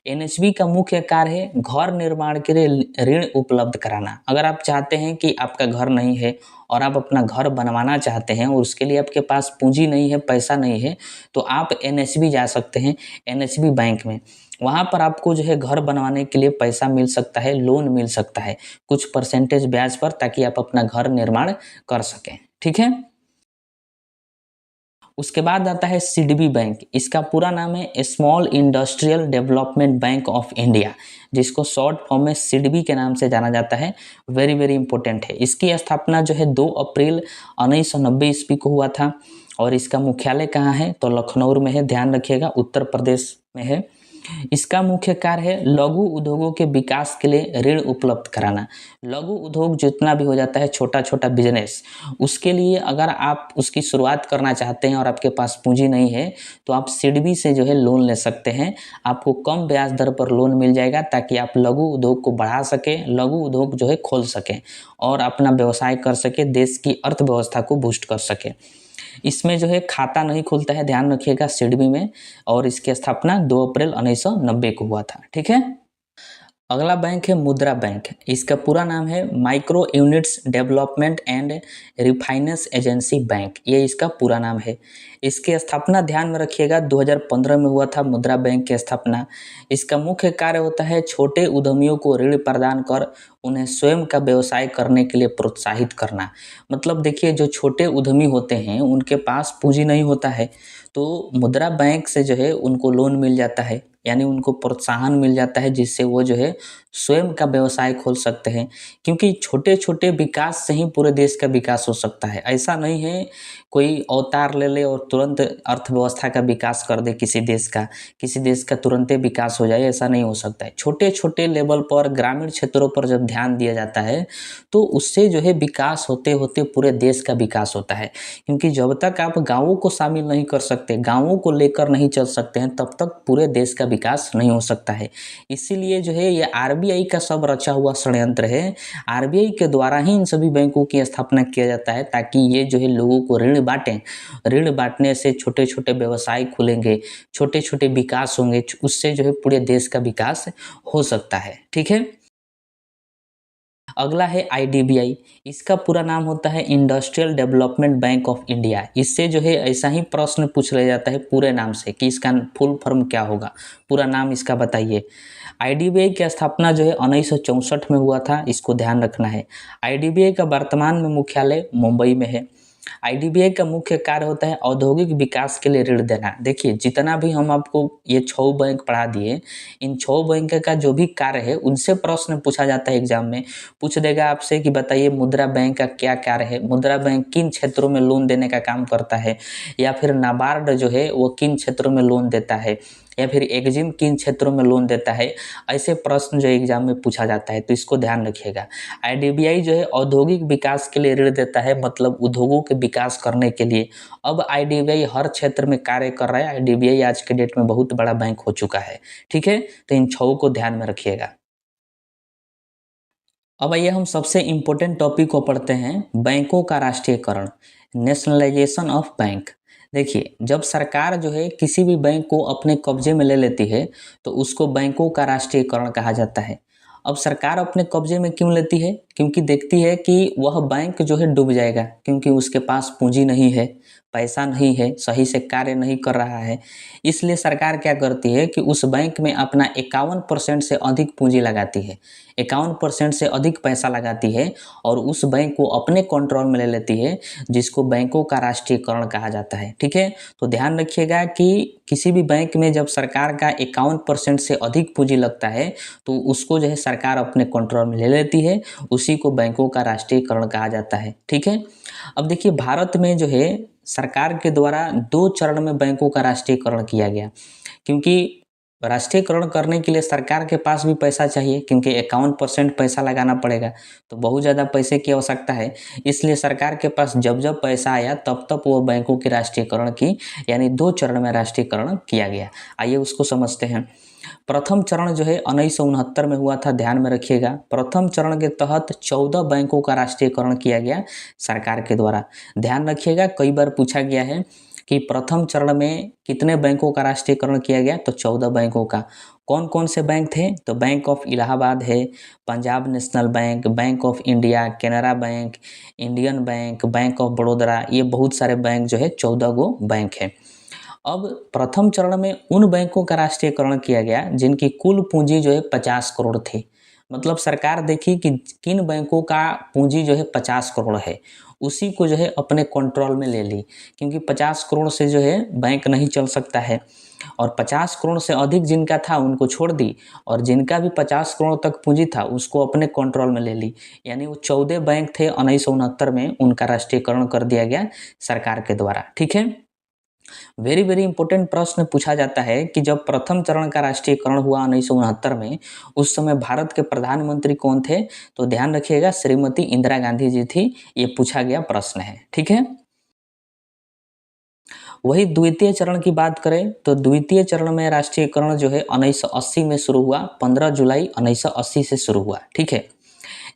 A: एनएचबी का मुख्य कार्य है घर निर्माण के लिए ऋण उपलब्ध कराना। अगर आप चाहते हैं कि आपका घर नहीं है और आप अपना घर बनवाना चाहते हैं और उसके लिए आपके पास पूंजी नहीं है, पैसा नहीं है, तो आप एनएचबी जा सकते हैं, एनएचबी बैंक में। वहाँ पर आपको जो है घर बनवाने के लिए पैसा मिल सकता है, लोन मिल सकता है कुछ परसेंटेज ब्याज पर, ताकि आप अपना घर निर्माण कर सकें। ठीक है। उसके बाद आता है सिडबी बैंक। इसका पूरा नाम है small industrial development bank of India, जिसको शॉर्ट फॉर्म में सिडबी के नाम से जाना जाता है। वेरी वेरी इंपॉर्टेंट है। इसकी स्थापना जो है 2 अप्रैल 1990 ईस्वी को हुआ था। और इसका मुख्यालय कहाँ है? तो लखनऊ में है, ध्यान रखिएगा, उत्तर प्रदेश में है। इसका मुख्य कार्य है लघु उद्योगों के विकास के लिए ऋण उपलब्ध कराना। लघु उद्योग जितना भी हो जाता है, छोटा छोटा बिजनेस, उसके लिए अगर आप उसकी शुरुआत करना चाहते हैं और आपके पास पूंजी नहीं है, तो आप सिडबी से जो है लोन ले सकते हैं। आपको कम ब्याज दर पर लोन मिल जाएगा, ताकि आप लघु उद्योग को बढ़ा सकें, लघु उद्योग जो है खोल सकें और अपना व्यवसाय कर सके, देश की अर्थव्यवस्था को बूस्ट कर सके। इसमें जो है खाता नहीं खुलता है, ध्यान रखिएगा, सिडबी में। और इसकी स्थापना 2 अप्रैल 1990 को हुआ था। ठीक है। अगला बैंक है मुद्रा बैंक। इसका पूरा नाम है micro units development and refinance agency bank, ये इसका पूरा नाम है। इसकी स्थापना ध्यान में रखिएगा 2015 में हुआ था मुद्रा बैंक की स्थापना। इसका मुख्य कार्य होता है छोटे उद्यमियों को ऋण प्रदान कर उन्हें स्वयं का व्यवसाय करने के लिए प्रोत्साहित करना। मतलब देखिए, जो छोटे उद्यमी होते हैं उनके पास पूंजी नहीं होता है, तो मुद्रा बैंक से जो है उनको लोन मिल जाता है, यानी उनको प्रोत्साहन मिल जाता है, जिससे वो जो है स्वयं का व्यवसाय खोल सकते हैं। क्योंकि छोटे छोटे विकास से ही पूरे देश का विकास हो सकता है। ऐसा नहीं है कोई अवतार ले ले और तुरंत अर्थव्यवस्था का विकास कर दे किसी देश का तुरंत विकास हो जाए, ऐसा नहीं हो सकता है। छोटे छोटे लेवल पर, ग्रामीण क्षेत्रों पर जब ध्यान दिया जाता है, तो उससे जो है विकास होते होते पूरे देश का विकास होता है। क्योंकि जब तक आप गाँवों को शामिल नहीं कर सकते, गाँवों को लेकर नहीं चल सकते हैं, तब तक पूरे देश का विकास नहीं हो सकता है। इसीलिए जो है ये आरबीआई का सब रचा हुआ षड्यंत्र है। आरबीआई के द्वारा ही इन सभी बैंकों की स्थापना किया जाता है, ताकि ये जो है लोगों को ऋण बांटें। ऋण बांटने से छोटे छोटे व्यवसाय खुलेंगे, छोटे छोटे विकास होंगे, उससे जो है पूरे देश का विकास हो सकता है। ठीक है। अगला है आईडीबीआई। इसका पूरा नाम होता है industrial development bank of India. इससे जो है ऐसा ही प्रश्न पूछ लिया जाता है पूरे नाम से कि इसका फुल फॉर्म क्या होगा, पूरा नाम इसका बताइए। आईडीबीआई की स्थापना जो है 1964 में हुआ था, इसको ध्यान रखना है। आईडीबीआई का वर्तमान में मुख्यालय मुंबई में है। आईडीबीआई का मुख्य कार्य होता है औद्योगिक विकास के लिए ऋण देना। देखिए, जितना भी हम आपको ये 6 बैंक पढ़ा दिए, इन 6 बैंक का जो भी कार्य है उनसे प्रश्न पूछा जाता है एग्जाम में। पूछ देगा आपसे कि बताइए मुद्रा बैंक का क्या कार्य है, मुद्रा बैंक किन क्षेत्रों में लोन देने का काम करता है, या फिर नाबार्ड जो है वो किन क्षेत्रों में लोन देता है, या फिर एग्जिम किन क्षेत्रों में लोन देता है। ऐसे प्रश्न जो एग्जाम में पूछा जाता है, तो इसको ध्यान रखिएगा। आईडीबीआई जो है औद्योगिक विकास के लिए ऋण देता है, मतलब उद्योगों के विकास करने के लिए। अब आईडीबीआई हर क्षेत्र में कार्य कर रहा है। आईडीबीआई आज के डेट में बहुत बड़ा बैंक हो चुका है। ठीक है, तो इन 6 को ध्यान में रखिएगा। अब आइए हम सबसे इम्पोर्टेंट टॉपिक को पढ़ते हैं, बैंकों का राष्ट्रीयकरण, नेशनलाइजेशन ऑफ बैंक। देखिए, जब सरकार जो है किसी भी बैंक को अपने कब्जे में ले लेती है, तो उसको बैंकों का राष्ट्रीयकरण कहा जाता है। अब सरकार अपने कब्जे में क्यों लेती है? क्योंकि देखती है कि वह बैंक जो है डूब जाएगा, क्योंकि उसके पास पूंजी नहीं है, पैसा नहीं है, सही से कार्य नहीं कर रहा है। इसलिए सरकार क्या करती है कि उस बैंक में अपना 51% से अधिक पूंजी लगाती है, 51% से अधिक पैसा लगाती है और उस बैंक को अपने कंट्रोल में ले लेती है, जिसको बैंकों का राष्ट्रीयकरण कहा जाता है। ठीक है, तो ध्यान रखिएगा कि किसी भी बैंक में जब सरकार का 51% से अधिक पूंजी लगता है, तो उसको जो है सरकार अपने कंट्रोल में ले लेती है, उसी को बैंकों का राष्ट्रीयकरण कहा जाता है। ठीक है। अब देखिए, भारत में जो है सरकार के द्वारा 2 चरण में बैंकों का राष्ट्रीयकरण किया गया। क्योंकि राष्ट्रीयकरण करने के लिए सरकार के पास भी पैसा चाहिए, क्योंकि 51% पैसा लगाना पड़ेगा, तो बहुत ज़्यादा पैसे की आवश्यकता है। इसलिए सरकार के पास जब जब पैसा आया तब तब वो बैंकों की राष्ट्रीयकरण की, यानी 2 चरण में राष्ट्रीयकरण किया गया। आइए उसको समझते हैं। प्रथम चरण जो है 1969 में हुआ था, ध्यान में रखिएगा। प्रथम चरण के तहत 14 बैंकों का राष्ट्रीयकरण किया गया सरकार के द्वारा। ध्यान रखिएगा, कई बार पूछा गया है कि प्रथम चरण में कितने बैंकों का राष्ट्रीयकरण किया गया, तो 14 बैंकों का। कौन कौन से बैंक थे, तो बैंक ऑफ इलाहाबाद है, Punjab National Bank, Bank of India, Canara bank, Indian bank, Bank of Baroda, ये बहुत सारे बैंक जो है 14 गो बैंक है। अब प्रथम चरण में उन बैंकों का राष्ट्रीयकरण किया गया जिनकी कुल पूंजी जो है 50 करोड़ थी। मतलब सरकार देखी कि किन बैंकों का पूंजी जो है 50 करोड़ है, उसी को जो है अपने कंट्रोल में ले ली, क्योंकि 50 करोड़ से जो है बैंक नहीं चल सकता है। और 50 करोड़ से अधिक जिनका था उनको छोड़ दी, और जिनका भी 50 करोड़ तक पूंजी था उसको अपने कंट्रोल में ले ली। यानी वो 14 बैंक थे 1969 में, उनका राष्ट्रीयकरण कर दिया गया सरकार के द्वारा। ठीक है, वेरी वेरी इंपॉर्टेंट प्रश्न पूछा जाता है कि जब प्रथम चरण का राष्ट्रीयकरण हुआ 1969 में, उस समय भारत के प्रधानमंत्री कौन थे, तो ध्यान रखिएगा श्रीमती इंदिरा गांधी जी थी। ये पूछा गया प्रश्न है। ठीक है, वही द्वितीय चरण की बात करें तो द्वितीय चरण में राष्ट्रीयकरण जो है 1980 में शुरू हुआ, 15 जुलाई 1980 से शुरू हुआ। ठीक है,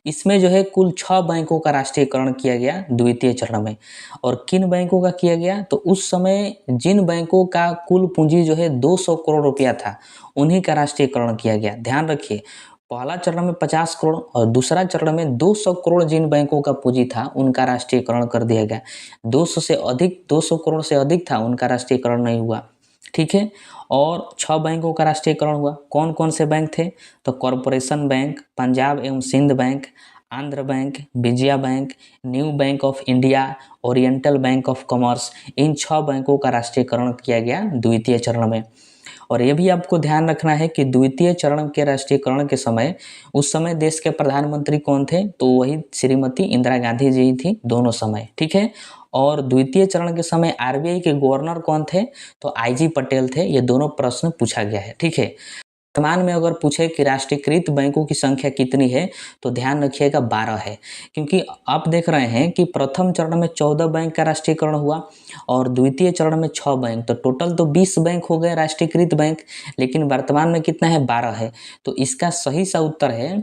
A: इसमें जो है कुल 6 बैंकों का राष्ट्रीयकरण किया गया द्वितीय चरण में। और किन बैंकों का किया गया, तो उस समय जिन बैंकों का कुल पूंजी जो है 200 करोड़ रुपया था, उन्हीं का राष्ट्रीयकरण किया गया। ध्यान रखिए, पहला चरण में 50 करोड़ और दूसरा चरण में 200 करोड़ जिन बैंकों का पूंजी था उनका राष्ट्रीयकरण कर दिया गया। 200 करोड़ से अधिक था उनका राष्ट्रीयकरण नहीं हुआ। ठीक है, और 6 बैंकों का राष्ट्रीयकरण हुआ। कौन कौन से बैंक थे, तो कॉरपोरेशन बैंक, पंजाब एवं Sindh bank, Andhra bank, Vijaya bank, new bank of India, oriental bank of commerce, इन 6 बैंकों का राष्ट्रीयकरण किया गया द्वितीय चरण में। और ये भी आपको ध्यान रखना है कि द्वितीय चरण के राष्ट्रीयकरण के समय उस समय देश के प्रधानमंत्री कौन थे, तो वही श्रीमती इंदिरा गांधी जी थी दोनों समय। ठीक है, और द्वितीय चरण के समय आरबीआई के गवर्नर कौन थे, तो आईजी पटेल थे। ये दोनों प्रश्न पूछा गया है। ठीक है, वर्तमान में अगर पूछे कि राष्ट्रीयकृत बैंकों की संख्या कितनी है, तो ध्यान रखिएगा 12 है, क्योंकि आप देख रहे हैं कि प्रथम चरण में 14 बैंक का राष्ट्रीयकरण हुआ और द्वितीय चरण में 6 बैंक, तो टोटल तो 20 बैंक हो गए राष्ट्रीयकृत बैंक, लेकिन वर्तमान में कितना है, 12 है। तो इसका सही सा उत्तर है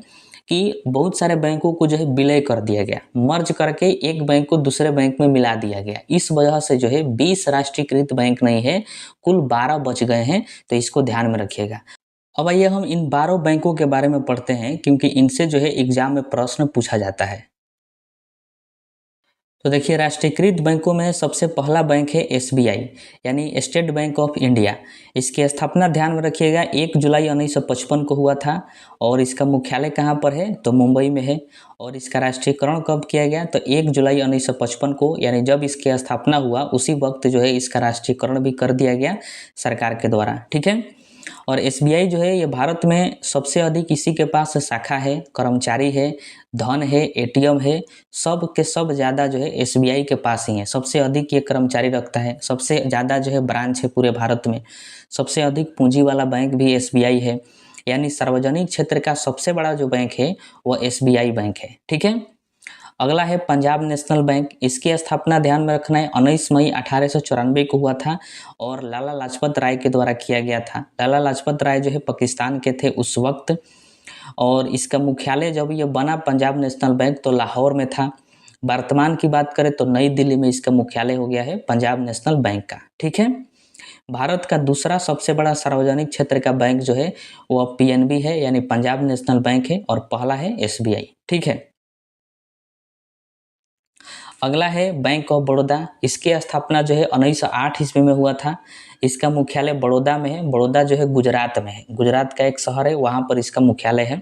A: कि बहुत सारे बैंकों को जो है विलय कर दिया गया, मर्ज करके एक बैंक को दूसरे बैंक में मिला दिया गया। इस वजह से जो है 20 राष्ट्रीयकृत बैंक नहीं है, कुल 12 बच गए हैं। तो इसको ध्यान में रखिएगा। अब आइए हम इन 12 बैंकों के बारे में पढ़ते हैं, क्योंकि इनसे जो है एग्जाम में प्रश्न पूछा जाता है। तो देखिए, राष्ट्रीयकृत बैंकों में सबसे पहला बैंक है एसबीआई, यानी स्टेट बैंक ऑफ इंडिया। इसकी स्थापना ध्यान में रखिएगा 1 जुलाई 1955 को हुआ था, और इसका मुख्यालय कहाँ पर है, तो मुंबई में है। और इसका राष्ट्रीयकरण कब किया गया, तो 1 जुलाई 1955 को, यानी जब इसकी स्थापना हुआ उसी वक्त जो है इसका राष्ट्रीयकरण भी कर दिया गया सरकार के द्वारा। ठीक है, और एसबीआई जो है ये भारत में सबसे अधिक इसी के पास शाखा है, कर्मचारी है, धन है, एटीएम है, सब के सब ज़्यादा जो है एसबीआई के पास ही है। सबसे अधिक ये कर्मचारी रखता है, सबसे ज़्यादा जो है ब्रांच है पूरे भारत में, सबसे अधिक पूंजी वाला बैंक भी एसबीआई है। यानी सार्वजनिक क्षेत्र का सबसे बड़ा जो बैंक है वो एसबीआई बैंक है। ठीक है, अगला है पंजाब नेशनल बैंक। इसकी स्थापना ध्यान में रखना है 19 मई 1894 को हुआ था, और लाला लाजपत राय के द्वारा किया गया था। लाला लाजपत राय जो है पाकिस्तान के थे उस वक्त, और इसका मुख्यालय जब ये बना पंजाब नेशनल बैंक तो लाहौर में था। वर्तमान की बात करें तो नई दिल्ली में इसका मुख्यालय हो गया है पंजाब नेशनल बैंक का। ठीक है, भारत का दूसरा सबसे बड़ा सार्वजनिक क्षेत्र का बैंक जो है वो पीएनबी है, यानी पंजाब नेशनल बैंक है, और पहला है एसबीआई। ठीक है, अगला है बैंक ऑफ बड़ौदा। इसकी स्थापना जो है 1908 ईस्वी में हुआ था। इसका मुख्यालय बड़ौदा में है। बड़ौदा जो है गुजरात में है, गुजरात का एक शहर है, वहाँ पर इसका मुख्यालय है।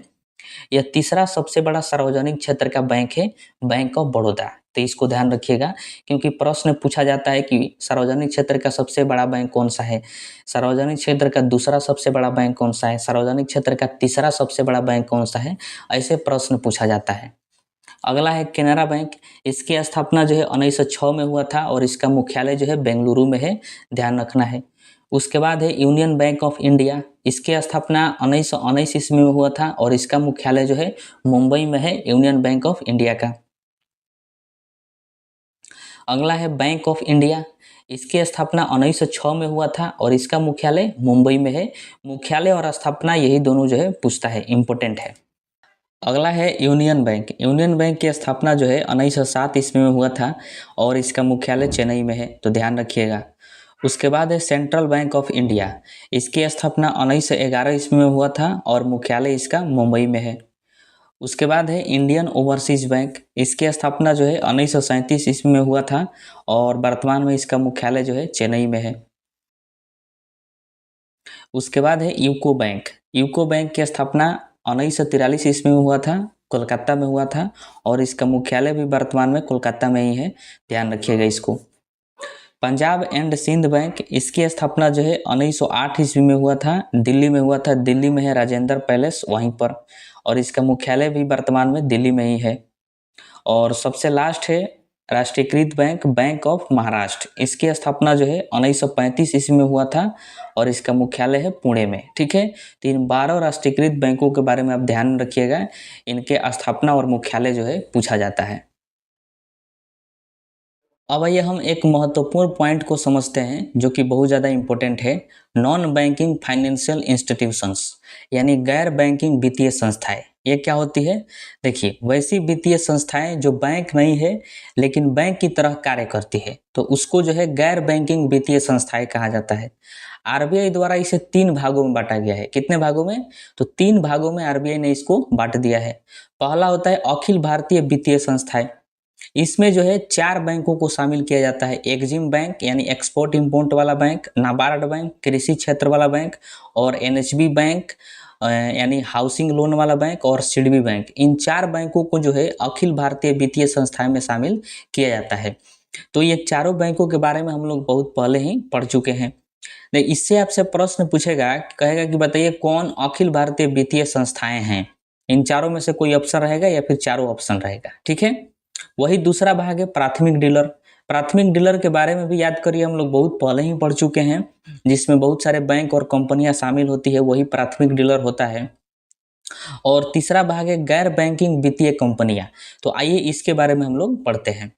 A: यह तीसरा सबसे बड़ा सार्वजनिक क्षेत्र का बैंक है, बैंक ऑफ बड़ौदा। तो इसको ध्यान रखिएगा, क्योंकि प्रश्न पूछा जाता है कि सार्वजनिक क्षेत्र का सबसे बड़ा बैंक कौन सा है, सार्वजनिक क्षेत्र का दूसरा सबसे बड़ा बैंक कौन सा है, सार्वजनिक क्षेत्र का तीसरा सबसे बड़ा बैंक कौन सा है, ऐसे प्रश्न पूछा जाता है। अगला है कैनरा बैंक। इसकी स्थापना जो है 1906 में हुआ था, और इसका मुख्यालय जो है बेंगलुरु में है, ध्यान रखना है। उसके बाद है यूनियन बैंक ऑफ इंडिया। इसकी स्थापना 1919 ईस्वी में हुआ था, और इसका मुख्यालय जो है मुंबई में है, यूनियन बैंक ऑफ इंडिया का। अगला है बैंक ऑफ इंडिया। इसकी स्थापना 1906 में हुआ था, और इसका मुख्यालय मुंबई में है। मुख्यालय और स्थापना यही दोनों जो है पूछता है, इम्पोर्टेंट है। अगला है यूनियन बैंक। यूनियन बैंक की स्थापना जो है 1907 ईस्वी में हुआ था, और इसका मुख्यालय चेन्नई में है, तो ध्यान रखिएगा। उसके बाद है सेंट्रल बैंक ऑफ इंडिया। इसकी स्थापना 1911 ईस्वी में हुआ था और मुख्यालय इसका मुंबई में है। उसके बाद है इंडियन ओवरसीज बैंक। इसकी स्थापना जो है 1937 ईस्वी में हुआ था और वर्तमान में इसका मुख्यालय जो है चेन्नई में है। उसके बाद है यूको बैंक। यूको बैंक की स्थापना 1943 ईस्वी में हुआ था, कोलकाता में हुआ था और इसका मुख्यालय भी वर्तमान में कोलकाता में ही है, ध्यान रखिएगा इसको। पंजाब एंड सिंध बैंक, इसकी स्थापना जो है 1908 ईस्वी में हुआ था, दिल्ली में हुआ था। दिल्ली में है राजेंद्र पैलेस वहीं पर, और इसका मुख्यालय भी वर्तमान में दिल्ली में ही है। और सबसे लास्ट है राष्ट्रीयकृत बैंक, बैंक ऑफ महाराष्ट्र। इसकी स्थापना जो है 1935 ईस्वी में हुआ था और इसका मुख्यालय है पुणे में। ठीक है, तो इन 12 राष्ट्रीयकृत बैंकों के बारे में आप ध्यान रखिएगा, इनके स्थापना और मुख्यालय जो है पूछा जाता है। अब आइए हम एक महत्वपूर्ण पॉइंट को समझते हैं जो कि बहुत ज़्यादा इम्पोर्टेंट है। नॉन बैंकिंग फाइनेंशियल इंस्टीट्यूशंस, यानी गैर बैंकिंग वित्तीय संस्थाएं, ये क्या होती है? देखिए, वैसी वित्तीय संस्थाएं जो बैंक नहीं है लेकिन बैंक की तरह कार्य करती है, तो उसको जो है गैर बैंकिंग वित्तीय संस्थाएं कहा जाता है। आरबीआई द्वारा इसे 3 भागों में बांटा गया है। कितने भागों में? तो 3 भागों में आरबीआई ने इसको बांट दिया है। पहला होता है अखिल भारतीय वित्तीय संस्थाएं। इसमें जो है 4 बैंकों को शामिल किया जाता है। एक्जिम बैंक यानी एक्सपोर्ट इंपोर्ट वाला बैंक, नाबार्ड बैंक कृषि क्षेत्र वाला बैंक, और एनएचबी बैंक यानी हाउसिंग लोन वाला बैंक, और सिडबी बैंक। इन 4 बैंकों को जो है अखिल भारतीय वित्तीय संस्थाएं में शामिल किया जाता है। तो ये चारों बैंकों के बारे में हम लोग बहुत पहले ही पढ़ चुके हैं। इससे आपसे प्रश्न पूछेगा, कहेगा कि बताइए कौन अखिल भारतीय वित्तीय संस्थाएं हैं। इन चारों में से कोई ऑप्शन रहेगा या फिर चारों ऑप्शन रहेगा। ठीक है, वही दूसरा भाग है प्राथमिक डीलर। प्राथमिक डीलर के बारे में भी याद करिए, हम लोग बहुत पहले ही पढ़ चुके हैं, जिसमें बहुत सारे बैंक और कंपनियां शामिल होती है, वही प्राथमिक डीलर होता है। और तीसरा भाग है गैर बैंकिंग वित्तीय कंपनियां। तो आइए इसके बारे में हम लोग पढ़ते हैं।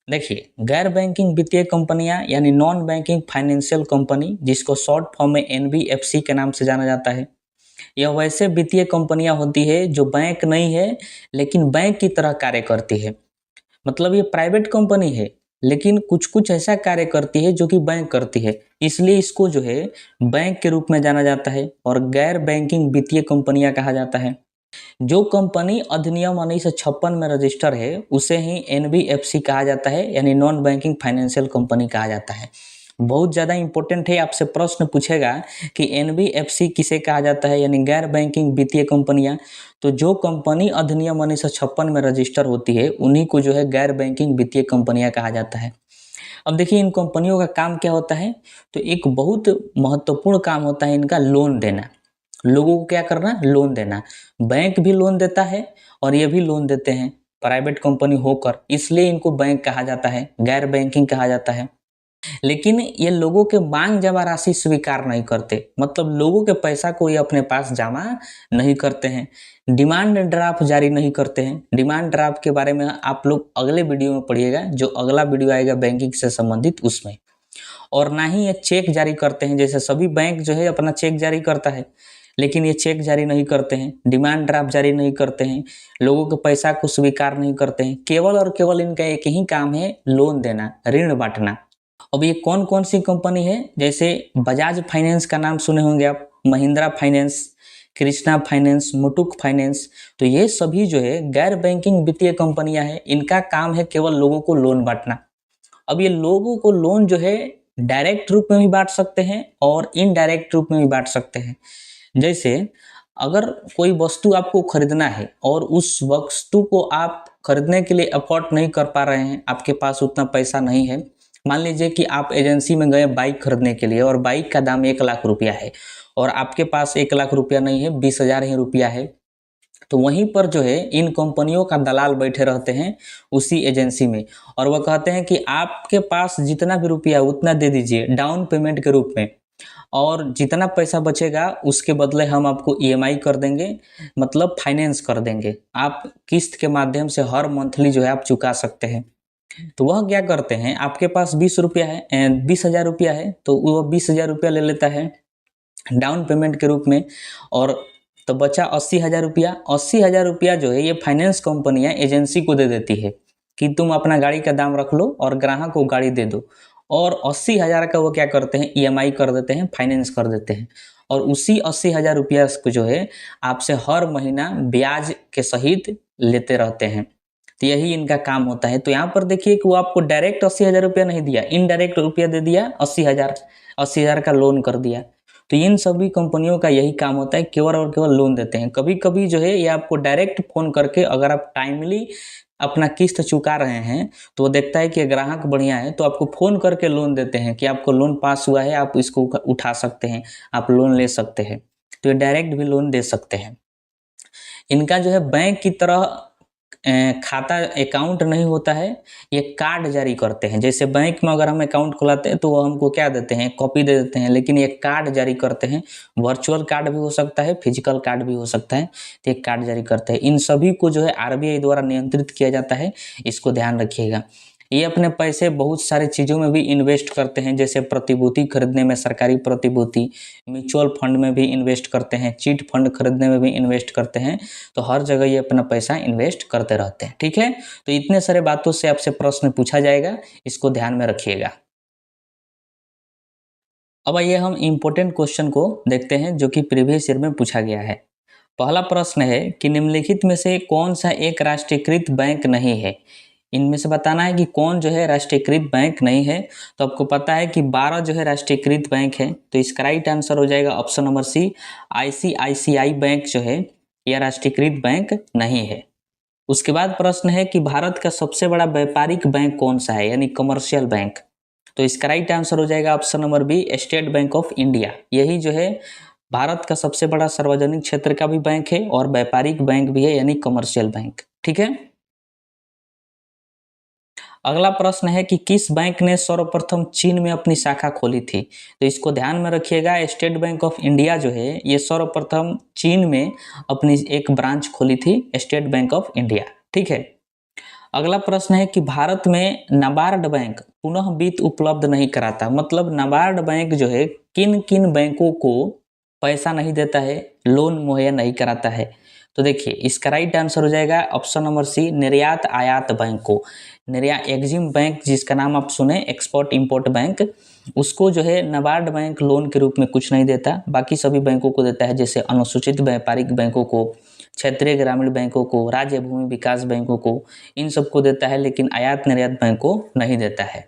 A: देखिए, गैर बैंकिंग वित्तीय कंपनियां यानी नॉन बैंकिंग फाइनेंशियल कंपनी, जिसको शॉर्ट फॉर्म में एनबीएफसी के नाम से जाना जाता है, यह वैसे वित्तीय कंपनियां होती है जो बैंक नहीं है लेकिन बैंक की तरह कार्य करती है। मतलब ये प्राइवेट कंपनी है लेकिन कुछ कुछ ऐसा कार्य करती है जो कि बैंक करती है, इसलिए इसको जो है बैंक के रूप में जाना जाता है और गैर बैंकिंग वित्तीय कंपनियां कहा जाता है। जो कंपनी अधिनियम 1956 में रजिस्टर है उसे ही एनबीएफसी कहा जाता है, यानी नॉन बैंकिंग फाइनेंशियल कंपनी कहा जाता है। बहुत ज़्यादा इंपॉर्टेंट है, आपसे प्रश्न पूछेगा कि एनबीएफसी किसे कहा जाता है, यानी गैर बैंकिंग वित्तीय कंपनियां। तो जो कंपनी अधिनियम 1956 में रजिस्टर होती है उन्हीं को जो है गैर बैंकिंग वित्तीय कंपनियां कहा जाता है। अब देखिए, इन कंपनियों का काम क्या होता है? तो एक बहुत महत्वपूर्ण काम होता है इनका लोन देना। लोगों को क्या करना? लोन देना। बैंक भी लोन देता है और ये भी लोन देते हैं प्राइवेट कंपनी होकर, इसलिए इनको बैंक कहा जाता है, गैर बैंकिंग कहा जाता है। लेकिन ये लोगों के मांग जमा राशि स्वीकार नहीं करते, मतलब लोगों के पैसा को ये अपने पास जमा नहीं करते हैं। डिमांड ड्राफ्ट जारी नहीं करते हैं। डिमांड ड्राफ्ट के बारे में आप लोग अगले वीडियो में पढ़िएगा, जो अगला वीडियो आएगा बैंकिंग से संबंधित उसमें। और ना ही ये चेक जारी करते हैं, जैसे सभी बैंक जो है अपना चेक जारी करता है, लेकिन ये चेक जारी नहीं करते हैं, डिमांड ड्राफ्ट जारी नहीं करते हैं, लोगों के पैसा को स्वीकार नहीं करते हैं। केवल और केवल इनका एक ही काम है, लोन देना, ऋण बांटना। अब ये कौन कौन सी कंपनी है? जैसे बजाज फाइनेंस का नाम सुने होंगे आप, Mahindra finance, Krishna finance, Muthoot finance. तो ये सभी जो है गैर बैंकिंग वित्तीय कंपनियां हैं। इनका काम है केवल लोगों को लोन बांटना। अब ये लोगों को लोन जो है डायरेक्ट रूप में भी बांट सकते हैं और इनडायरेक्ट रूप में भी बांट सकते हैं। जैसे अगर कोई वस्तु आपको खरीदना है और उस वस्तु को आप खरीदने के लिए अफोर्ड नहीं कर पा रहे हैं, आपके पास उतना पैसा नहीं है। मान लीजिए कि आप एजेंसी में गए बाइक खरीदने के लिए और बाइक का दाम 1 लाख रुपया है और आपके पास 1 लाख रुपया नहीं है, 20,000 ही रुपया है। तो वहीं पर जो है इन कंपनियों का दलाल बैठे रहते हैं उसी एजेंसी में, और वह कहते हैं कि आपके पास जितना भी रुपया उतना दे दीजिए डाउन पेमेंट के रूप में, और जितना पैसा बचेगा उसके बदले हम आपको ईएमआई कर देंगे, मतलब फाइनेंस कर देंगे। आप किस्त के माध्यम से हर मंथली जो है आप चुका सकते हैं। तो वह क्या करते हैं, आपके पास 20 रुपया है, 20,000 रुपया है, तो वह 20,000 रुपया ले लेता है डाउन पेमेंट के रूप में, और तो बचा 80,000 रुपया। 80,000 रुपया जो है ये फाइनेंस कंपनियां एजेंसी को दे देती है कि तुम अपना गाड़ी का दाम रख लो और ग्राहक को गाड़ी दे दो, और 80,000 का वो क्या करते हैं, ईएमआई कर देते हैं, फाइनेंस कर देते हैं, और उसी 80,000 रुपया को जो है आपसे हर महीना ब्याज के सहित लेते रहते हैं। तो यही इनका काम होता है। तो यहाँ पर देखिए कि वो आपको डायरेक्ट 80,000 रुपया नहीं दिया, इनडायरेक्ट रुपया दे दिया, 80,000 का लोन कर दिया। तो इन सभी कंपनियों का यही काम होता है, केवल और केवल लोन देते हैं। कभी कभी जो है ये आपको डायरेक्ट फ़ोन करके, अगर आप टाइमली अपना किस्त चुका रहे हैं तो वो देखता है कि ग्राहक बढ़िया है तो आपको फ़ोन करके लोन देते हैं कि आपको लोन पास हुआ है, आप इसको उठा सकते हैं, आप लोन ले सकते हैं। तो ये डायरेक्ट भी लोन दे सकते हैं। इनका जो है बैंक की तरह खाता अकाउंट नहीं होता है, ये कार्ड जारी करते हैं। जैसे बैंक में अगर हम अकाउंट खुलाते हैं तो वो हमको क्या देते हैं, कॉपी दे देते हैं, लेकिन ये कार्ड जारी करते हैं। वर्चुअल कार्ड भी हो सकता है, फिजिकल कार्ड भी हो सकता है, तो एक कार्ड जारी करते हैं। इन सभी को जो है आरबीआई द्वारा नियंत्रित किया जाता है, इसको ध्यान रखिएगा। ये अपने पैसे बहुत सारी चीज़ों में भी इन्वेस्ट करते हैं, जैसे प्रतिभूति खरीदने में, सरकारी प्रतिभूति, म्यूचुअल फंड में भी इन्वेस्ट करते हैं, चिट फंड खरीदने में भी इन्वेस्ट करते हैं। तो हर जगह ये अपना पैसा इन्वेस्ट करते रहते हैं। ठीक है, तो इतने सारे बातों से आपसे प्रश्न पूछा जाएगा, इसको ध्यान में रखिएगा। अब आइए हम इम्पोर्टेंट क्वेश्चन को देखते हैं जो कि प्रीवियस ईयर में पूछा गया है। पहला प्रश्न है कि निम्नलिखित में से कौन सा एक राष्ट्रीयकृत बैंक नहीं है। इनमें से बताना है कि कौन जो है राष्ट्रीयकृत बैंक नहीं है। तो आपको पता है कि 12 जो है राष्ट्रीयकृत बैंक है, तो इसका राइट आंसर हो जाएगा option number C, ICICI Bank जो है यह राष्ट्रीयकृत बैंक नहीं है। उसके बाद प्रश्न है कि भारत का सबसे बड़ा व्यापारिक बैंक कौन सा है, यानी कमर्शियल बैंक। तो इसका राइट आंसर हो जाएगा option number B, State Bank of India. यही जो है भारत का सबसे बड़ा सार्वजनिक क्षेत्र का भी बैंक है और व्यापारिक बैंक भी है, यानी कमर्शियल बैंक। ठीक है, अगला प्रश्न है कि किस बैंक ने सर्वप्रथम चीन में अपनी शाखा खोली थी। तो इसको ध्यान में रखिएगा, स्टेट बैंक ऑफ इंडिया जो है ये सर्वप्रथम चीन में अपनी एक ब्रांच खोली थी, स्टेट बैंक ऑफ इंडिया। ठीक है, अगला प्रश्न है कि भारत में नाबार्ड बैंक पुनः वित्त उपलब्ध नहीं कराता। मतलब नाबार्ड बैंक जो है किन किन बैंकों को पैसा नहीं देता है, लोन मुहैया नहीं कराता है। तो देखिए इसका राइट आंसर हो जाएगा ऑप्शन नंबर सी, निर्यात आयात बैंक को। निर्यात एग्जिम बैंक जिसका नाम आप सुने, एक्सपोर्ट इंपोर्ट बैंक, उसको जो है नाबार्ड बैंक लोन के रूप में कुछ नहीं देता, बाकी सभी बैंकों को देता है, जैसे अनुसूचित व्यापारिक बैंकों को, क्षेत्रीय ग्रामीण बैंकों को, राज्य भूमि विकास बैंकों को, इन सबको देता है, लेकिन आयात निर्यात बैंक को नहीं देता है।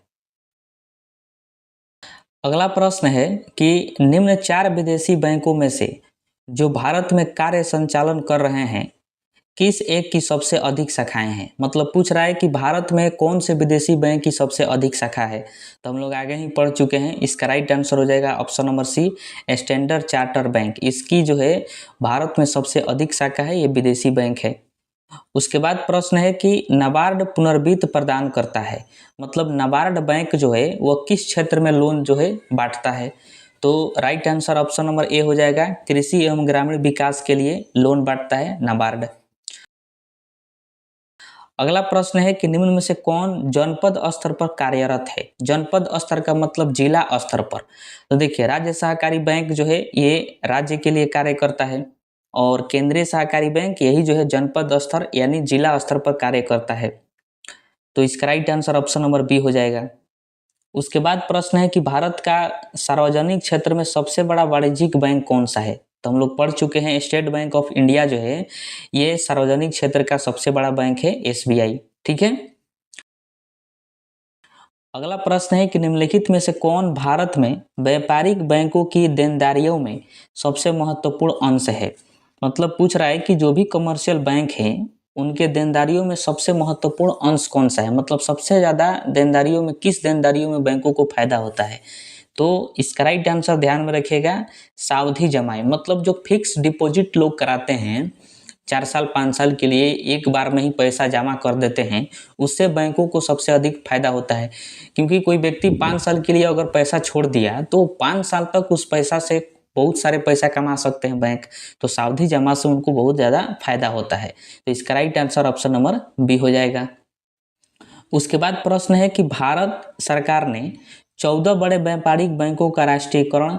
A: अगला प्रश्न है कि निम्न 4 विदेशी बैंकों में से जो भारत में कार्य संचालन कर रहे हैं, किस एक की सबसे अधिक शाखाएं हैं। मतलब पूछ रहा है कि भारत में कौन से विदेशी बैंक की सबसे अधिक शाखा है। तो हम लोग आगे ही पढ़ चुके हैं, इसका राइट आंसर हो जाएगा option number C, Standard Chartered Bank. इसकी जो है भारत में सबसे अधिक शाखा है, ये विदेशी बैंक है। उसके बाद प्रश्न है कि नाबार्ड पुनर्वित्त प्रदान करता है। मतलब नाबार्ड बैंक जो है वह किस क्षेत्र में लोन जो है बांटता है। तो right answer option number A हो जाएगा, कृषि एवं ग्रामीण विकास के लिए लोन बांटता है नाबार्ड। अगला प्रश्न है कि निम्न में से कौन जनपद स्तर पर कार्यरत है। जनपद स्तर का मतलब जिला स्तर पर। तो देखिए राज्य सहकारी बैंक जो है ये राज्य के लिए कार्य करता है, और केंद्रीय सहकारी बैंक यही जो है जनपद स्तर यानी जिला स्तर पर कार्य करता है। तो इसका right answer option number B हो जाएगा। उसके बाद प्रश्न है कि भारत का सार्वजनिक क्षेत्र में सबसे बड़ा वाणिज्यिक बैंक कौन सा है। तो हम लोग पढ़ चुके हैं, स्टेट बैंक ऑफ इंडिया जो है ये सार्वजनिक क्षेत्र का सबसे बड़ा बैंक है, एसबीआई। ठीक है, अगला प्रश्न है कि निम्नलिखित में से कौन भारत में व्यापारिक बैंकों की देनदारियों में सबसे महत्वपूर्ण अंश है। मतलब पूछ रहा है कि जो भी कमर्शियल बैंक हैं उनके देनदारियों में सबसे महत्वपूर्ण अंश कौन सा है। मतलब सबसे ज़्यादा देनदारियों में किस देनदारियों में बैंकों को फायदा होता है। तो इसका राइट आंसर ध्यान में रखिएगा, सावधि जमाएं। मतलब जो फिक्स डिपॉजिट लोग कराते हैं 4 साल 5 साल के लिए, एक बार में ही पैसा जमा कर देते हैं, उससे बैंकों को सबसे अधिक फायदा होता है। क्योंकि कोई व्यक्ति 5 साल के लिए अगर पैसा छोड़ दिया तो 5 साल तक उस पैसा से बहुत सारे पैसा कमा सकते हैं बैंक। तो सावधि जमा से उनको बहुत ज़्यादा फायदा होता है। तो इसका right answer option number B हो जाएगा। उसके बाद प्रश्न है कि भारत सरकार ने 14 बड़े व्यापारिक बैंकों का राष्ट्रीयकरण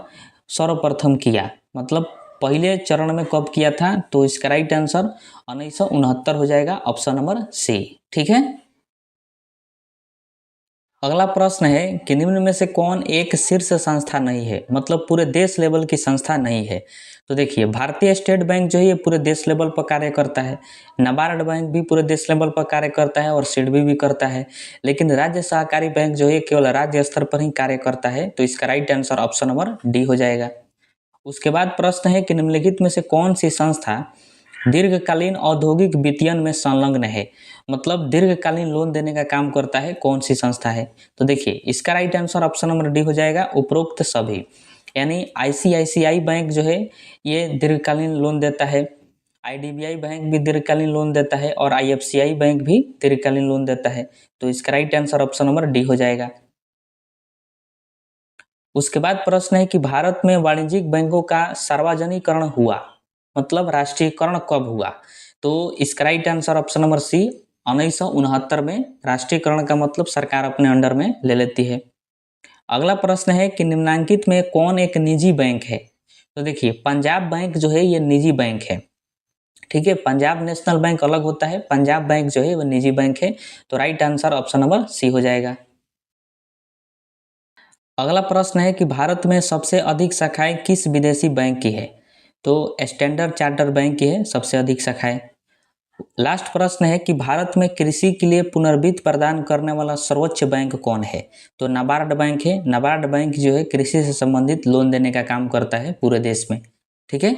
A: सर्वप्रथम किया। मतलब पहले चरण में कब किया था। तो इसका राइट आंसर 1969 हो जाएगा, ऑप्शन नंबर सी। ठीक है, अगला प्रश्न है कि निम्न में से कौन एक शीर्ष संस्था नहीं है, मतलब पूरे देश लेवल की संस्था नहीं है। तो देखिए, भारतीय स्टेट बैंक जो है ये पूरे देश लेवल पर कार्य करता है, नाबार्ड बैंक भी पूरे देश लेवल पर कार्य करता है और सिडबी भी करता है, लेकिन राज्य सहकारी बैंक जो है केवल राज्य स्तर पर ही कार्य करता है। तो इसका right answer option number D हो जाएगा। उसके बाद प्रश्न है कि निम्नलिखित में से कौन सी संस्था दीर्घकालीन औद्योगिक वित्तीयन में संलग्न है, मतलब दीर्घकालीन लोन देने का काम करता है, कौन सी संस्था है। तो देखिए, इसका right answer option number D हो जाएगा, उपरोक्त सभी। यानी आईसीआईसीआई बैंक जो है ये दीर्घकालीन लोन देता है, आईडीबीआई बैंक भी दीर्घकालीन लोन देता है और आईएफसीआई बैंक भी दीर्घकालीन लोन देता है। तो इसका right answer option number D हो जाएगा। उसके बाद प्रश्न है कि भारत में वाणिज्यिक बैंकों का सार्वजनिकरण हुआ, मतलब राष्ट्रीयकरण कब हुआ। तो इसका right answer option number C, 1969 में राष्ट्रीयकरण का मतलब सरकार अपने अंडर में ले लेती है। अगला प्रश्न है कि निम्नांकित में कौन एक निजी बैंक है। तो देखिए, पंजाब बैंक जो है ये निजी बैंक है, ठीक है। पंजाब नेशनल बैंक अलग होता है, पंजाब बैंक जो है वो निजी बैंक है। तो right answer option number C हो जाएगा। अगला प्रश्न है कि भारत में सबसे अधिक शाखाएं किस विदेशी बैंक की है। तो स्टैंडर्ड चार्टर्ड बैंक की है सबसे अधिक शाखाएं। लास्ट प्रश्न है कि भारत में कृषि के लिए पुनर्वित्त प्रदान करने वाला सर्वोच्च बैंक कौन है। तो नाबार्ड बैंक है, नाबार्ड बैंक जो है कृषि से संबंधित लोन देने का काम करता है पूरे देश में, ठीक है।